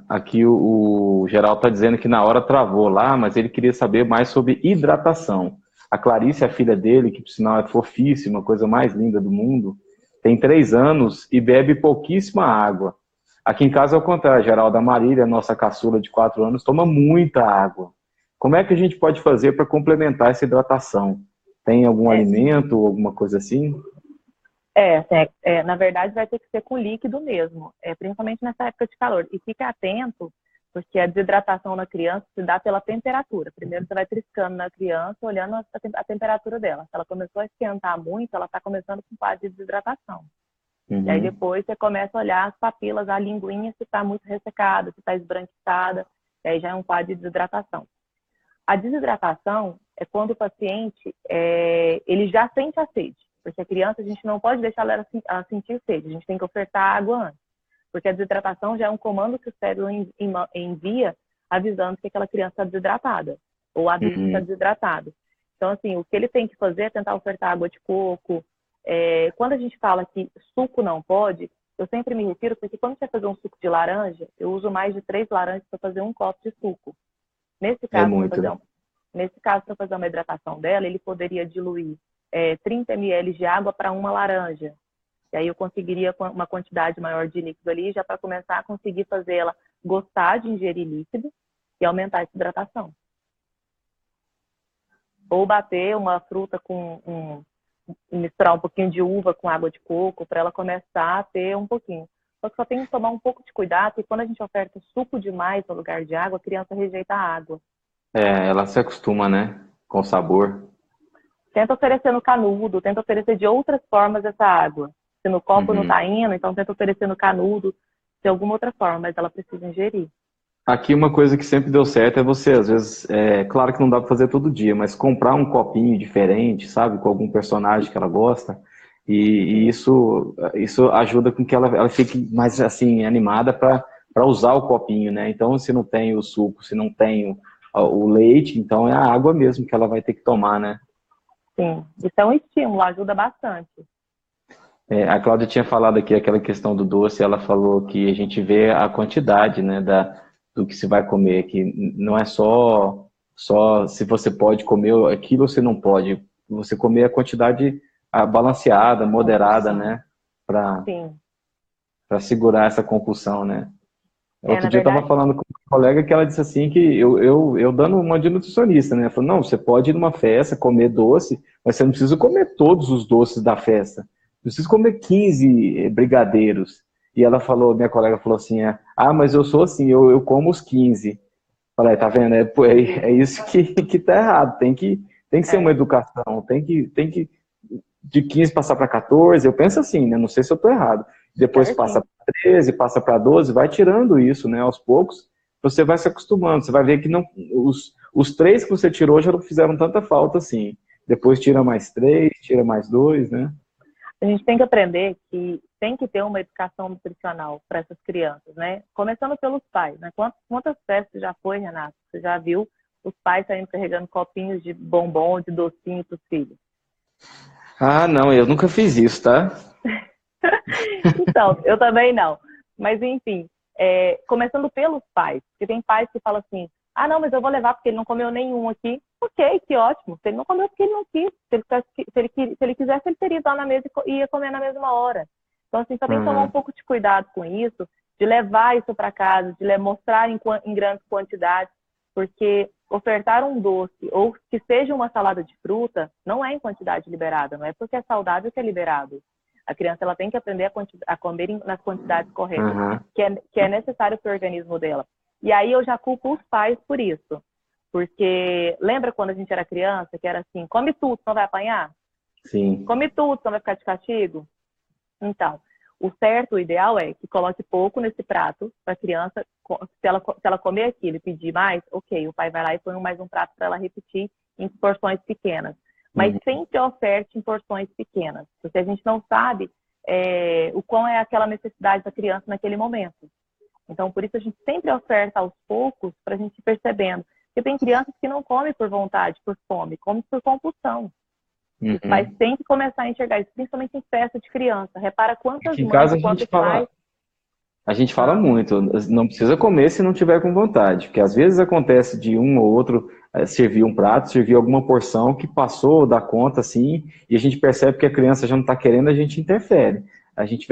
Aqui o Geraldo está dizendo que na hora travou lá, mas ele queria saber mais sobre hidratação. A Clarice, a filha dele, que por sinal é fofíssima, a coisa mais linda do mundo, tem 3 anos e bebe pouquíssima água. Aqui em casa é o contrário, a Geralda Marília, nossa caçula de 4 anos, toma muita água. Como é que a gente pode fazer para complementar essa hidratação? Tem algum alimento ou alguma coisa assim? Na verdade vai ter que ser com líquido mesmo, principalmente nessa época de calor. E fique atento, porque a desidratação na criança se dá pela temperatura. Primeiro você vai triscando na criança, olhando a temperatura dela. Se ela começou a esquentar muito, ela está começando com quadro de desidratação. E aí depois você começa a olhar as papilas, a linguinha, se está muito ressecada, se está esbranquiçada, e aí já é um quadro de desidratação. A desidratação é quando o paciente ele já sente a sede. Porque a criança, a gente não pode deixar ela sentir sede. A gente tem que ofertar água antes. Porque a desidratação já é um comando que o cérebro envia avisando que aquela criança está desidratada. Ou adulto está desidratado. Então, assim, o que ele tem que fazer é tentar ofertar água de coco. Quando a gente fala que suco não pode, eu sempre me refiro, porque quando você vai fazer um suco de laranja, eu uso mais de 3 laranjas para fazer um copo de suco. Nesse caso, para fazer uma hidratação dela, ele poderia diluir 30 ml de água para uma laranja. E aí eu conseguiria uma quantidade maior de líquido ali, já para começar a conseguir fazer ela gostar de ingerir líquido e aumentar essa hidratação. Ou bater uma fruta misturar um pouquinho de uva com água de coco, para ela começar a ter um pouquinho. Só que só tem que tomar um pouco de cuidado, porque quando a gente oferta suco demais no lugar de água, a criança rejeita a água. Ela se acostuma, né? Com o sabor. Tenta oferecer no canudo, tenta oferecer de outras formas essa água. Se no copo não está indo, então tenta oferecer no canudo, de alguma outra forma, mas ela precisa ingerir. Aqui uma coisa que sempre deu certo é você, às vezes, claro que não dá para fazer todo dia, mas comprar um copinho diferente, sabe, com algum personagem que ela gosta, e isso ajuda com que ela fique mais, assim, animada para usar o copinho, né? Então, se não tem o suco, se não tem o leite, então é a água mesmo que ela vai ter que tomar, né? Sim, isso é um estímulo, ajuda bastante. A Cláudia tinha falado aqui aquela questão do doce, ela falou que a gente vê a quantidade, né, do que se vai comer, que não é só se você pode comer aquilo ou se não pode. Você comer a quantidade balanceada, moderada, né, para segurar essa compulsão, né. Outro dia eu estava falando com uma colega que ela disse assim que eu dando uma de nutricionista, né, ela falou, não, você pode ir numa festa, comer doce, mas você não precisa comer todos os doces da festa. Preciso comer 15 brigadeiros. E ela falou, minha colega falou assim, mas eu sou assim, eu como os 15. Falei, tá vendo? É isso que tá errado. Tem que ser uma educação. Tem que de 15 passar para 14. Eu penso assim, né? Não sei se eu tô errado. Depois passa para 13, passa para 12, vai tirando isso, né? Aos poucos, você vai se acostumando. Você vai ver que não, os 3 que você tirou já não fizeram tanta falta assim. Depois tira mais 3, tira mais 2, né? A gente tem que aprender que tem que ter uma educação nutricional para essas crianças, né? Começando pelos pais, né? Quantas festas já foi, Renato? Você já viu os pais saindo carregando copinhos de bombom, de docinho para os filhos? Ah, não, eu nunca fiz isso, tá? Então, eu também não. Mas, enfim, começando pelos pais. Porque tem pais que falam assim, ah, não, mas eu vou levar porque ele não comeu nenhum aqui. Ok, que ótimo. Se ele não comeu porque ele não quis. Se ele quisesse, ele teria ido lá na mesa e ia comer na mesma hora. Então, assim, também tomar um pouco de cuidado com isso, de levar isso para casa, de mostrar em grandes quantidades, porque ofertar um doce ou que seja uma salada de fruta não é em quantidade liberada, não é porque é saudável que é liberado. A criança ela tem que aprender a comer nas quantidades corretas, que é necessário para o organismo dela. E aí eu já culpo os pais por isso. Porque lembra quando a gente era criança, que era assim, come tudo, não vai apanhar? Sim. Come tudo, não vai ficar de castigo? Então, o certo, o ideal é que coloque pouco nesse prato para a criança. Se ela comer aquilo e pedir mais, ok, o pai vai lá e põe mais um prato para ela repetir em porções pequenas. Mas sempre oferte em porções pequenas, porque a gente não sabe o quão é aquela necessidade da criança naquele momento. Então, por isso a gente sempre oferta aos poucos para a gente ir percebendo. Porque tem crianças que não comem por vontade, por fome, comem por compulsão. Os pais têm que começar a enxergar isso, principalmente em festa de criança. Repara quantas Aqui em mães casa e quantos pais... A gente fala muito, não precisa comer se não tiver com vontade, porque às vezes acontece de um ou outro servir um prato, servir alguma porção que passou da conta, assim, e a gente percebe que a criança já não está querendo, a gente interfere. A gente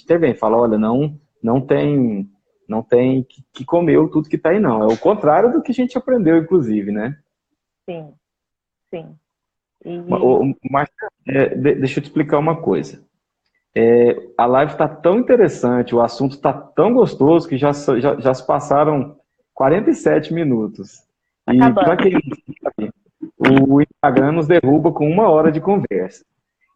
intervém, fala, olha, não tem que comer tudo que está aí, não. É o contrário do que a gente aprendeu, inclusive, né? Sim, sim. Mas, deixa eu te explicar uma coisa. A live está tão interessante, o assunto está tão gostoso que já se passaram 47 minutos. E para quem não sabe, o Instagram nos derruba com 1 hora de conversa.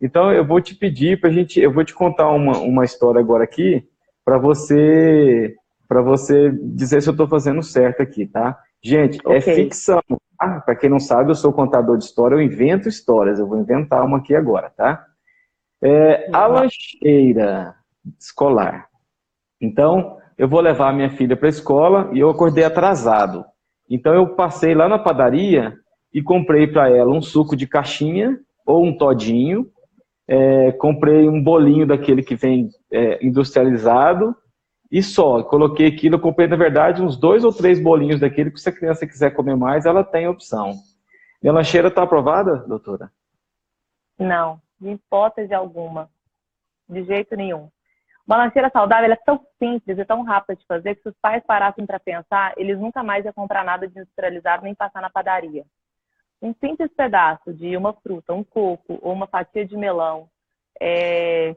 Então eu vou te pedir eu vou te contar uma história agora aqui para você dizer se eu estou fazendo certo aqui, tá? Gente, é ficção. Tá? Para quem não sabe, eu sou contador de história, eu invento histórias. Eu vou inventar uma aqui agora, tá? A lancheira escolar. Então, eu vou levar a minha filha para a escola e eu acordei atrasado. Então, eu passei lá na padaria e comprei para ela um suco de caixinha ou um todinho. Comprei um bolinho daquele que vem industrializado e só. Coloquei aquilo, eu comprei, na verdade, uns 2 ou 3 bolinhos daquele que se a criança quiser comer mais, ela tem opção. Minha lancheira está aprovada, doutora? Não. De hipótese alguma. De jeito nenhum. Uma lancheira saudável ela é tão simples e tão rápida de fazer que se os pais parassem para pensar, eles nunca mais iam comprar nada de industrializado nem passar na padaria. Um simples pedaço de uma fruta, um coco ou uma fatia de melão,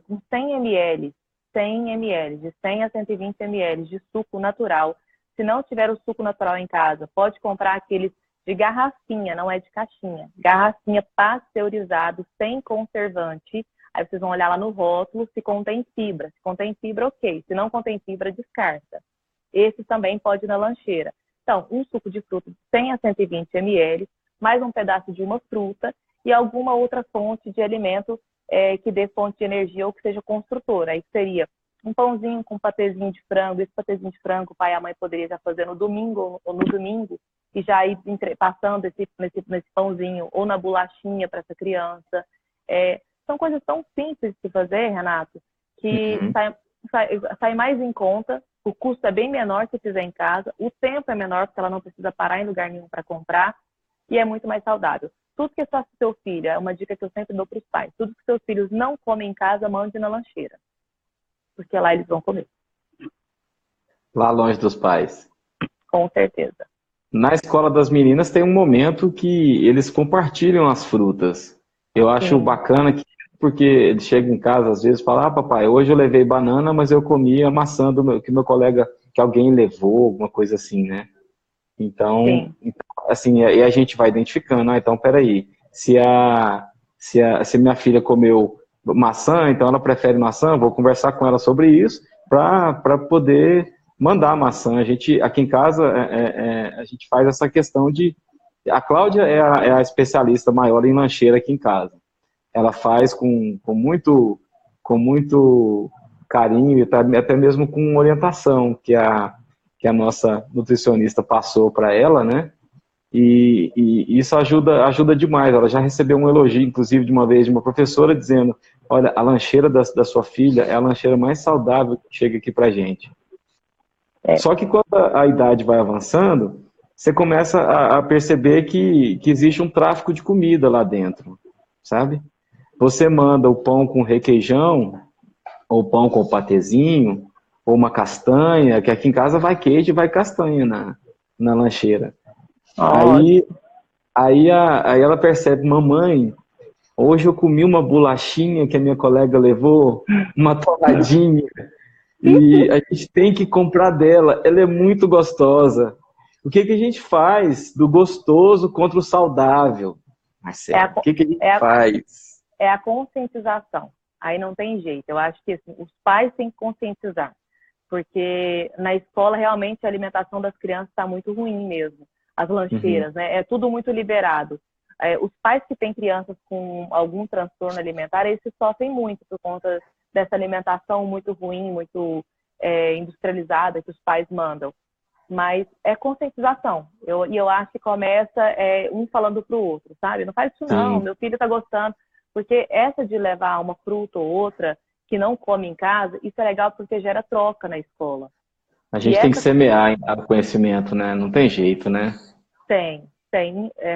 com 100 ml, de 100 a 120 ml de suco natural. Se não tiver o suco natural em casa, pode comprar aqueles de garrafinha, não é de caixinha. Garrafinha pasteurizado, sem conservante. Aí vocês vão olhar lá no rótulo se contém fibra. Se contém fibra, ok. Se não contém fibra, descarta. Esse também pode ir na lancheira. Então, um suco de fruta de 100 a 120 ml, mais um pedaço de uma fruta e alguma outra fonte de alimento que dê fonte de energia ou que seja construtora. Aí seria um pãozinho com patezinho de frango. Esse patezinho de frango o pai e a mãe poderiam já fazer no domingo ou no domingo e já ir passando nesse pãozinho ou na bolachinha para essa criança. São coisas tão simples de fazer, Renato, que sai mais em conta, o custo é bem menor se fizer em casa, o tempo é menor porque ela não precisa parar em lugar nenhum para comprar e é muito mais saudável. Tudo que é só seu filho, é uma dica que eu sempre dou para os pais, tudo que seus filhos não comem em casa, mande na lancheira, porque lá eles vão comer. Lá longe dos pais. Com certeza. Na escola das meninas tem um momento que eles compartilham as frutas. Eu acho bacana porque eles chegam em casa às vezes e falam, papai, hoje eu levei banana, mas eu comi a maçã que meu colega, que alguém levou, alguma coisa assim, né? Então, assim, e a gente vai identificando, então, peraí, se minha filha comeu maçã, então ela prefere maçã, vou conversar com ela sobre isso, para poder mandar a maçã. Aqui em casa, a gente faz essa questão de A Cláudia é a especialista maior em lancheira aqui em casa. Ela faz com muito carinho e até mesmo com orientação que a nossa nutricionista passou para ela, né? E isso ajuda demais. Ela já recebeu um elogio, inclusive, de uma vez de uma professora dizendo: olha, a lancheira da sua filha é a lancheira mais saudável que chega aqui para gente. É, Só que quando a idade vai avançando, você começa a perceber que existe um tráfico de comida lá dentro, sabe? Você manda o pão com requeijão, ou pão com patezinho, ou uma castanha, que aqui em casa vai queijo e vai castanha na lancheira. ó, Aí ela percebe: mamãe, hoje eu comi uma bolachinha que a minha colega levou, uma torradinha, e a gente tem que comprar dela, ela é muito gostosa. O que a gente faz do gostoso contra o saudável, é Marcelo? a, O que a gente é a, faz? é a conscientização. Aí não tem jeito. Eu acho que assim, os pais têm que conscientizar, porque na escola realmente a alimentação das crianças está muito ruim mesmo. As Uhum. lancheiras, né? É tudo muito liberado. Os pais que têm crianças com algum transtorno alimentar, eles sofrem muito por conta dessa alimentação muito ruim, muito industrializada que os pais mandam. Mas é conscientização. E eu acho que começa um falando para o outro, sabe? Não faz isso não, Sim, meu filho está gostando. Porque essa de levar uma fruta ou outra que não come em casa, isso é legal porque gera troca na escola. a E gente tem que essa semear o conhecimento, né? Não tem jeito, né? tem.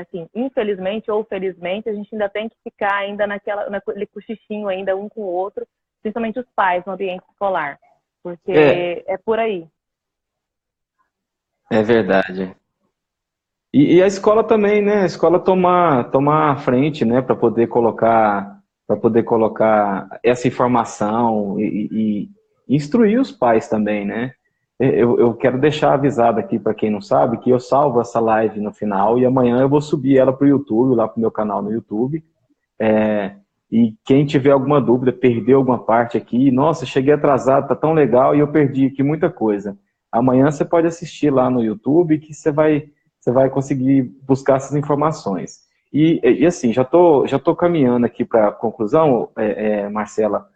Assim, infelizmente ou felizmente, a gente ainda tem que ficar ainda naquele cochichinho ainda um com o outro, principalmente os pais no ambiente escolar. É, Porque é por aí. é verdade. E a escola também, né? A escola tomar a frente, né? Para poder colocar essa informação e instruir os pais também, né? Eu quero deixar avisado aqui para quem não sabe que eu salvo essa live no final e amanhã eu vou subir ela para o YouTube, lá para o meu canal no YouTube. E quem tiver alguma dúvida, perdeu alguma parte aqui, nossa, cheguei atrasado, tá tão legal e eu perdi aqui muita coisa. Amanhã você pode assistir lá no YouTube que você vai conseguir buscar essas informações. E assim, já tô caminhando aqui para a conclusão, Marcela,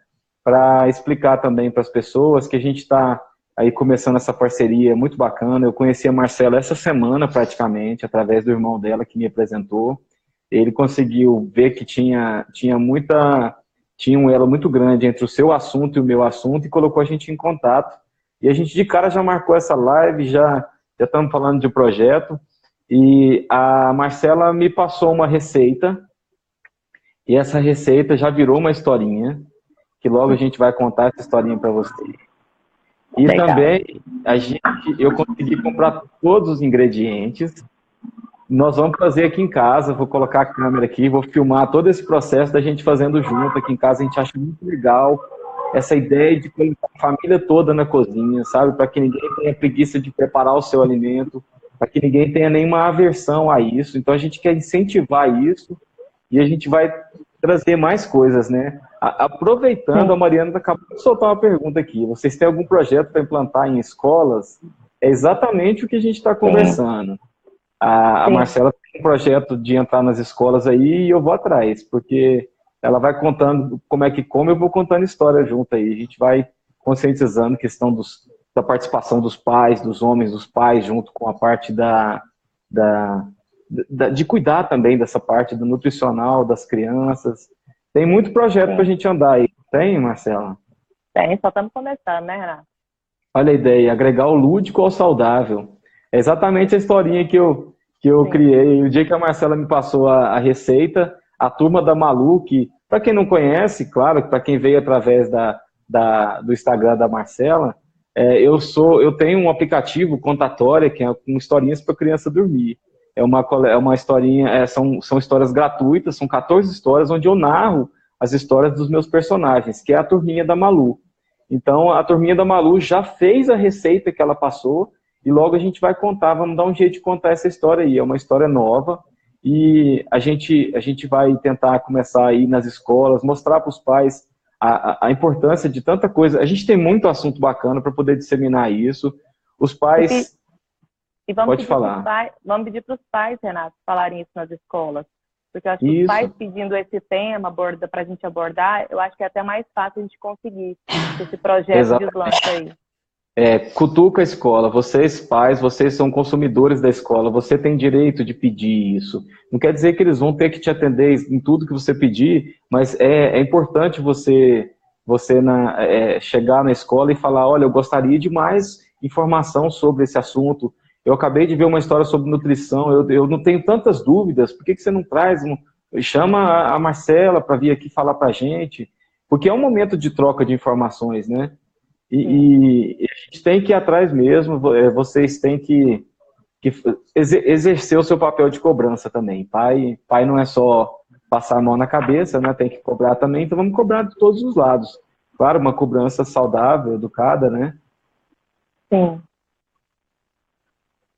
para explicar também para as pessoas que a gente está aí começando essa parceria muito bacana. Eu conheci a Marcela essa semana praticamente, através do irmão dela que me apresentou. Ele conseguiu ver que tinha um elo muito grande entre o seu assunto e o meu assunto e colocou a gente em contato. E a gente de cara já marcou essa live, já estamos falando de projeto. E a Marcela me passou uma receita, e essa receita já virou uma historinha, que logo a gente vai contar essa historinha para você. E Legal. também eu consegui comprar todos os ingredientes. Nós vamos fazer aqui em casa, vou colocar a câmera aqui, vou filmar todo esse processo da gente fazendo junto aqui em casa. A gente acha muito legal essa ideia de colocar a família toda na cozinha, sabe? Para que ninguém tenha preguiça de preparar o seu alimento, para que ninguém tenha nenhuma aversão a isso. Então a gente quer incentivar isso e a gente vai trazer mais coisas, né? Aproveitando, a Sim, Mariana acabou de soltar uma pergunta aqui. Vocês têm algum projeto para implantar em escolas? É exatamente o que a gente está sim, conversando. A sim. Marcela tem um projeto de entrar nas escolas aí e eu vou atrás, porque ela vai contando como é que come, eu vou contando história junto aí. A gente vai conscientizando a questão da participação dos pais, dos homens, dos pais, junto com a parte da, de cuidar também dessa parte do nutricional das crianças. Tem muito projeto para a Sim. gente andar aí. Tem, Marcela? Tem, só estamos começando, né, Renato? Olha a ideia, agregar o lúdico ao saudável. É exatamente a historinha que eu Sim. criei. O dia que a Marcela me passou a receita, a turma da Malu, que, para quem não conhece, claro, para quem veio através do Instagram da Marcela, eu tenho um aplicativo contatória, que é com historinhas para criança dormir. É uma historinha, são histórias gratuitas, são 14 histórias, onde eu narro as histórias dos meus personagens, que é a turminha da Malu. Então, a turminha da Malu já fez a receita que ela passou e logo a gente vai contar, vamos dar um jeito de contar essa história aí. É uma história nova e a gente vai tentar começar aí nas escolas, mostrar para os pais a importância de tanta coisa. A gente tem muito assunto bacana para poder disseminar isso. Os E, pais. E Pode falar. vamos pedir para os pais, Renato, falarem isso nas escolas. Porque eu acho que os Isso. pais pedindo esse tema para a gente abordar, eu acho que é até mais fácil a gente conseguir esse projeto de deslanche aí. Cutuca a escola. Vocês, pais, vocês são consumidores da escola. Você tem direito de pedir isso. Não quer dizer que eles vão ter que te atender em tudo que você pedir, mas é importante você chegar na escola e falar, olha, eu gostaria de mais informação sobre esse assunto. Eu acabei de ver uma história sobre nutrição, eu não tenho tantas dúvidas, por que você não traz? Chama a Marcela para vir aqui falar para a gente, porque é um momento de troca de informações, né? E a gente tem que ir atrás mesmo, vocês têm que exercer o seu papel de cobrança também. Pai não é só passar a mão na cabeça, né? Tem que cobrar também, então vamos cobrar de todos os lados. Claro, uma cobrança saudável, educada, né? Sim.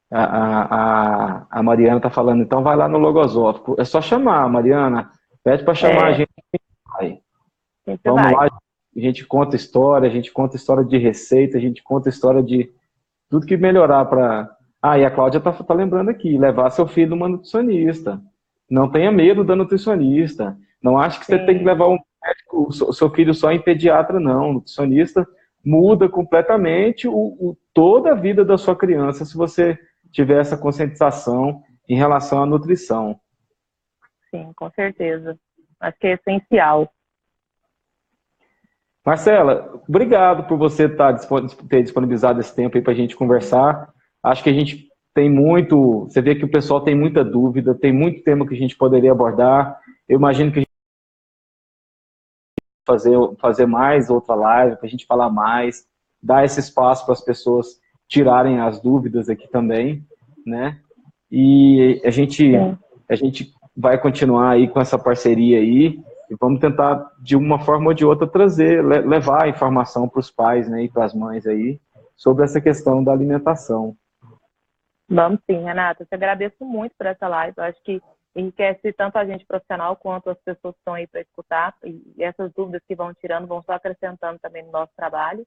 A Mariana está falando, então vai lá no Logosófico. É só chamar, Mariana. Pede para chamar a gente. Vamos lá, a gente conta história, a gente conta história de receita, a gente conta história de tudo que melhorar para... e a Cláudia tá lembrando aqui, levar seu filho numa nutricionista. Não tenha medo da nutricionista. Não ache que você tem que levar o seu filho só em pediatra, não. O nutricionista muda completamente toda a vida da sua criança se você tiver essa conscientização em relação à nutrição. Sim, com certeza. Acho que é essencial. Marcela, obrigado por você ter disponibilizado esse tempo aí para a gente conversar. Acho que a gente tem muito... Você vê que o pessoal tem muita dúvida, tem muito tema que a gente poderia abordar. Eu imagino que a gente fazer mais outra live, para a gente falar mais, dar esse espaço para as pessoas tirarem as dúvidas aqui também, né? E a gente vai continuar aí com essa parceria aí e vamos tentar, de uma forma ou de outra, levar a informação para os pais, né, e para as mães aí sobre essa questão da alimentação. Vamos sim, Renata. Eu te agradeço muito por essa live. Eu acho que enriquece tanto a gente profissional quanto as pessoas que estão aí para escutar. E essas dúvidas que vão tirando vão só acrescentando também no nosso trabalho.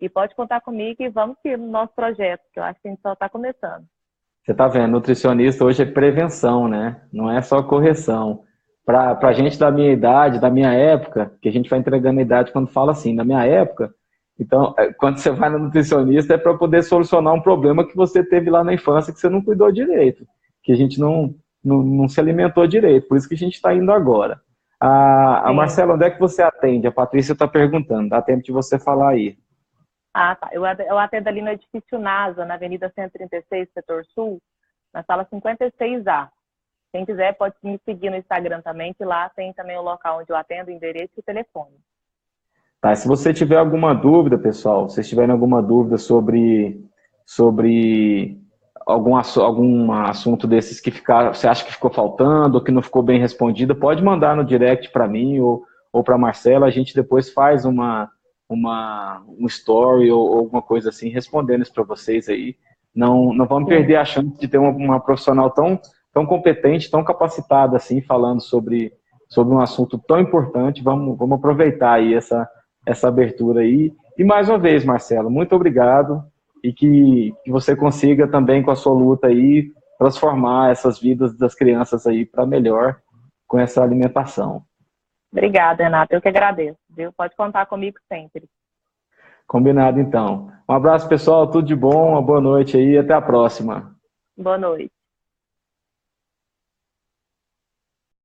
E pode contar comigo e vamos seguir no nosso projeto, que eu acho que a gente só está começando. Você está vendo, nutricionista hoje é prevenção, né? Não é só correção. Para a gente da minha idade, da minha época, que a gente vai entregando a idade quando fala assim, da minha época, então, quando você vai no nutricionista é para poder solucionar um problema que você teve lá na infância que você não cuidou direito, que a gente não se alimentou direito, por isso que a gente está indo agora. A Marcela, onde é que você atende? A Patrícia está perguntando, dá tempo de você falar aí. Tá. Eu atendo ali no edifício NASA, na Avenida 136, Setor Sul, na sala 56A. Quem quiser pode me seguir no Instagram também, que lá tem também o local onde eu atendo, o endereço e o telefone. Tá, se você tiver alguma dúvida, pessoal, se vocês tiverem alguma dúvida sobre algum assunto desses que você acha que ficou faltando ou que não ficou bem respondido, pode mandar no direct para mim ou para a Marcela, a gente depois faz um story ou alguma coisa assim, respondendo isso para vocês aí. Não vamos perder a chance de ter uma profissional tão competente, tão capacitada assim, falando sobre um assunto tão importante. Vamos aproveitar aí essa abertura aí. E mais uma vez, Marcelo, muito obrigado e que você consiga também com a sua luta aí transformar essas vidas das crianças aí para melhor com essa alimentação. Obrigada, Renata. Eu que agradeço, viu? Pode contar comigo sempre. Combinado, então. Um abraço, pessoal. Tudo de bom. Uma boa noite aí. Até a próxima. Boa noite.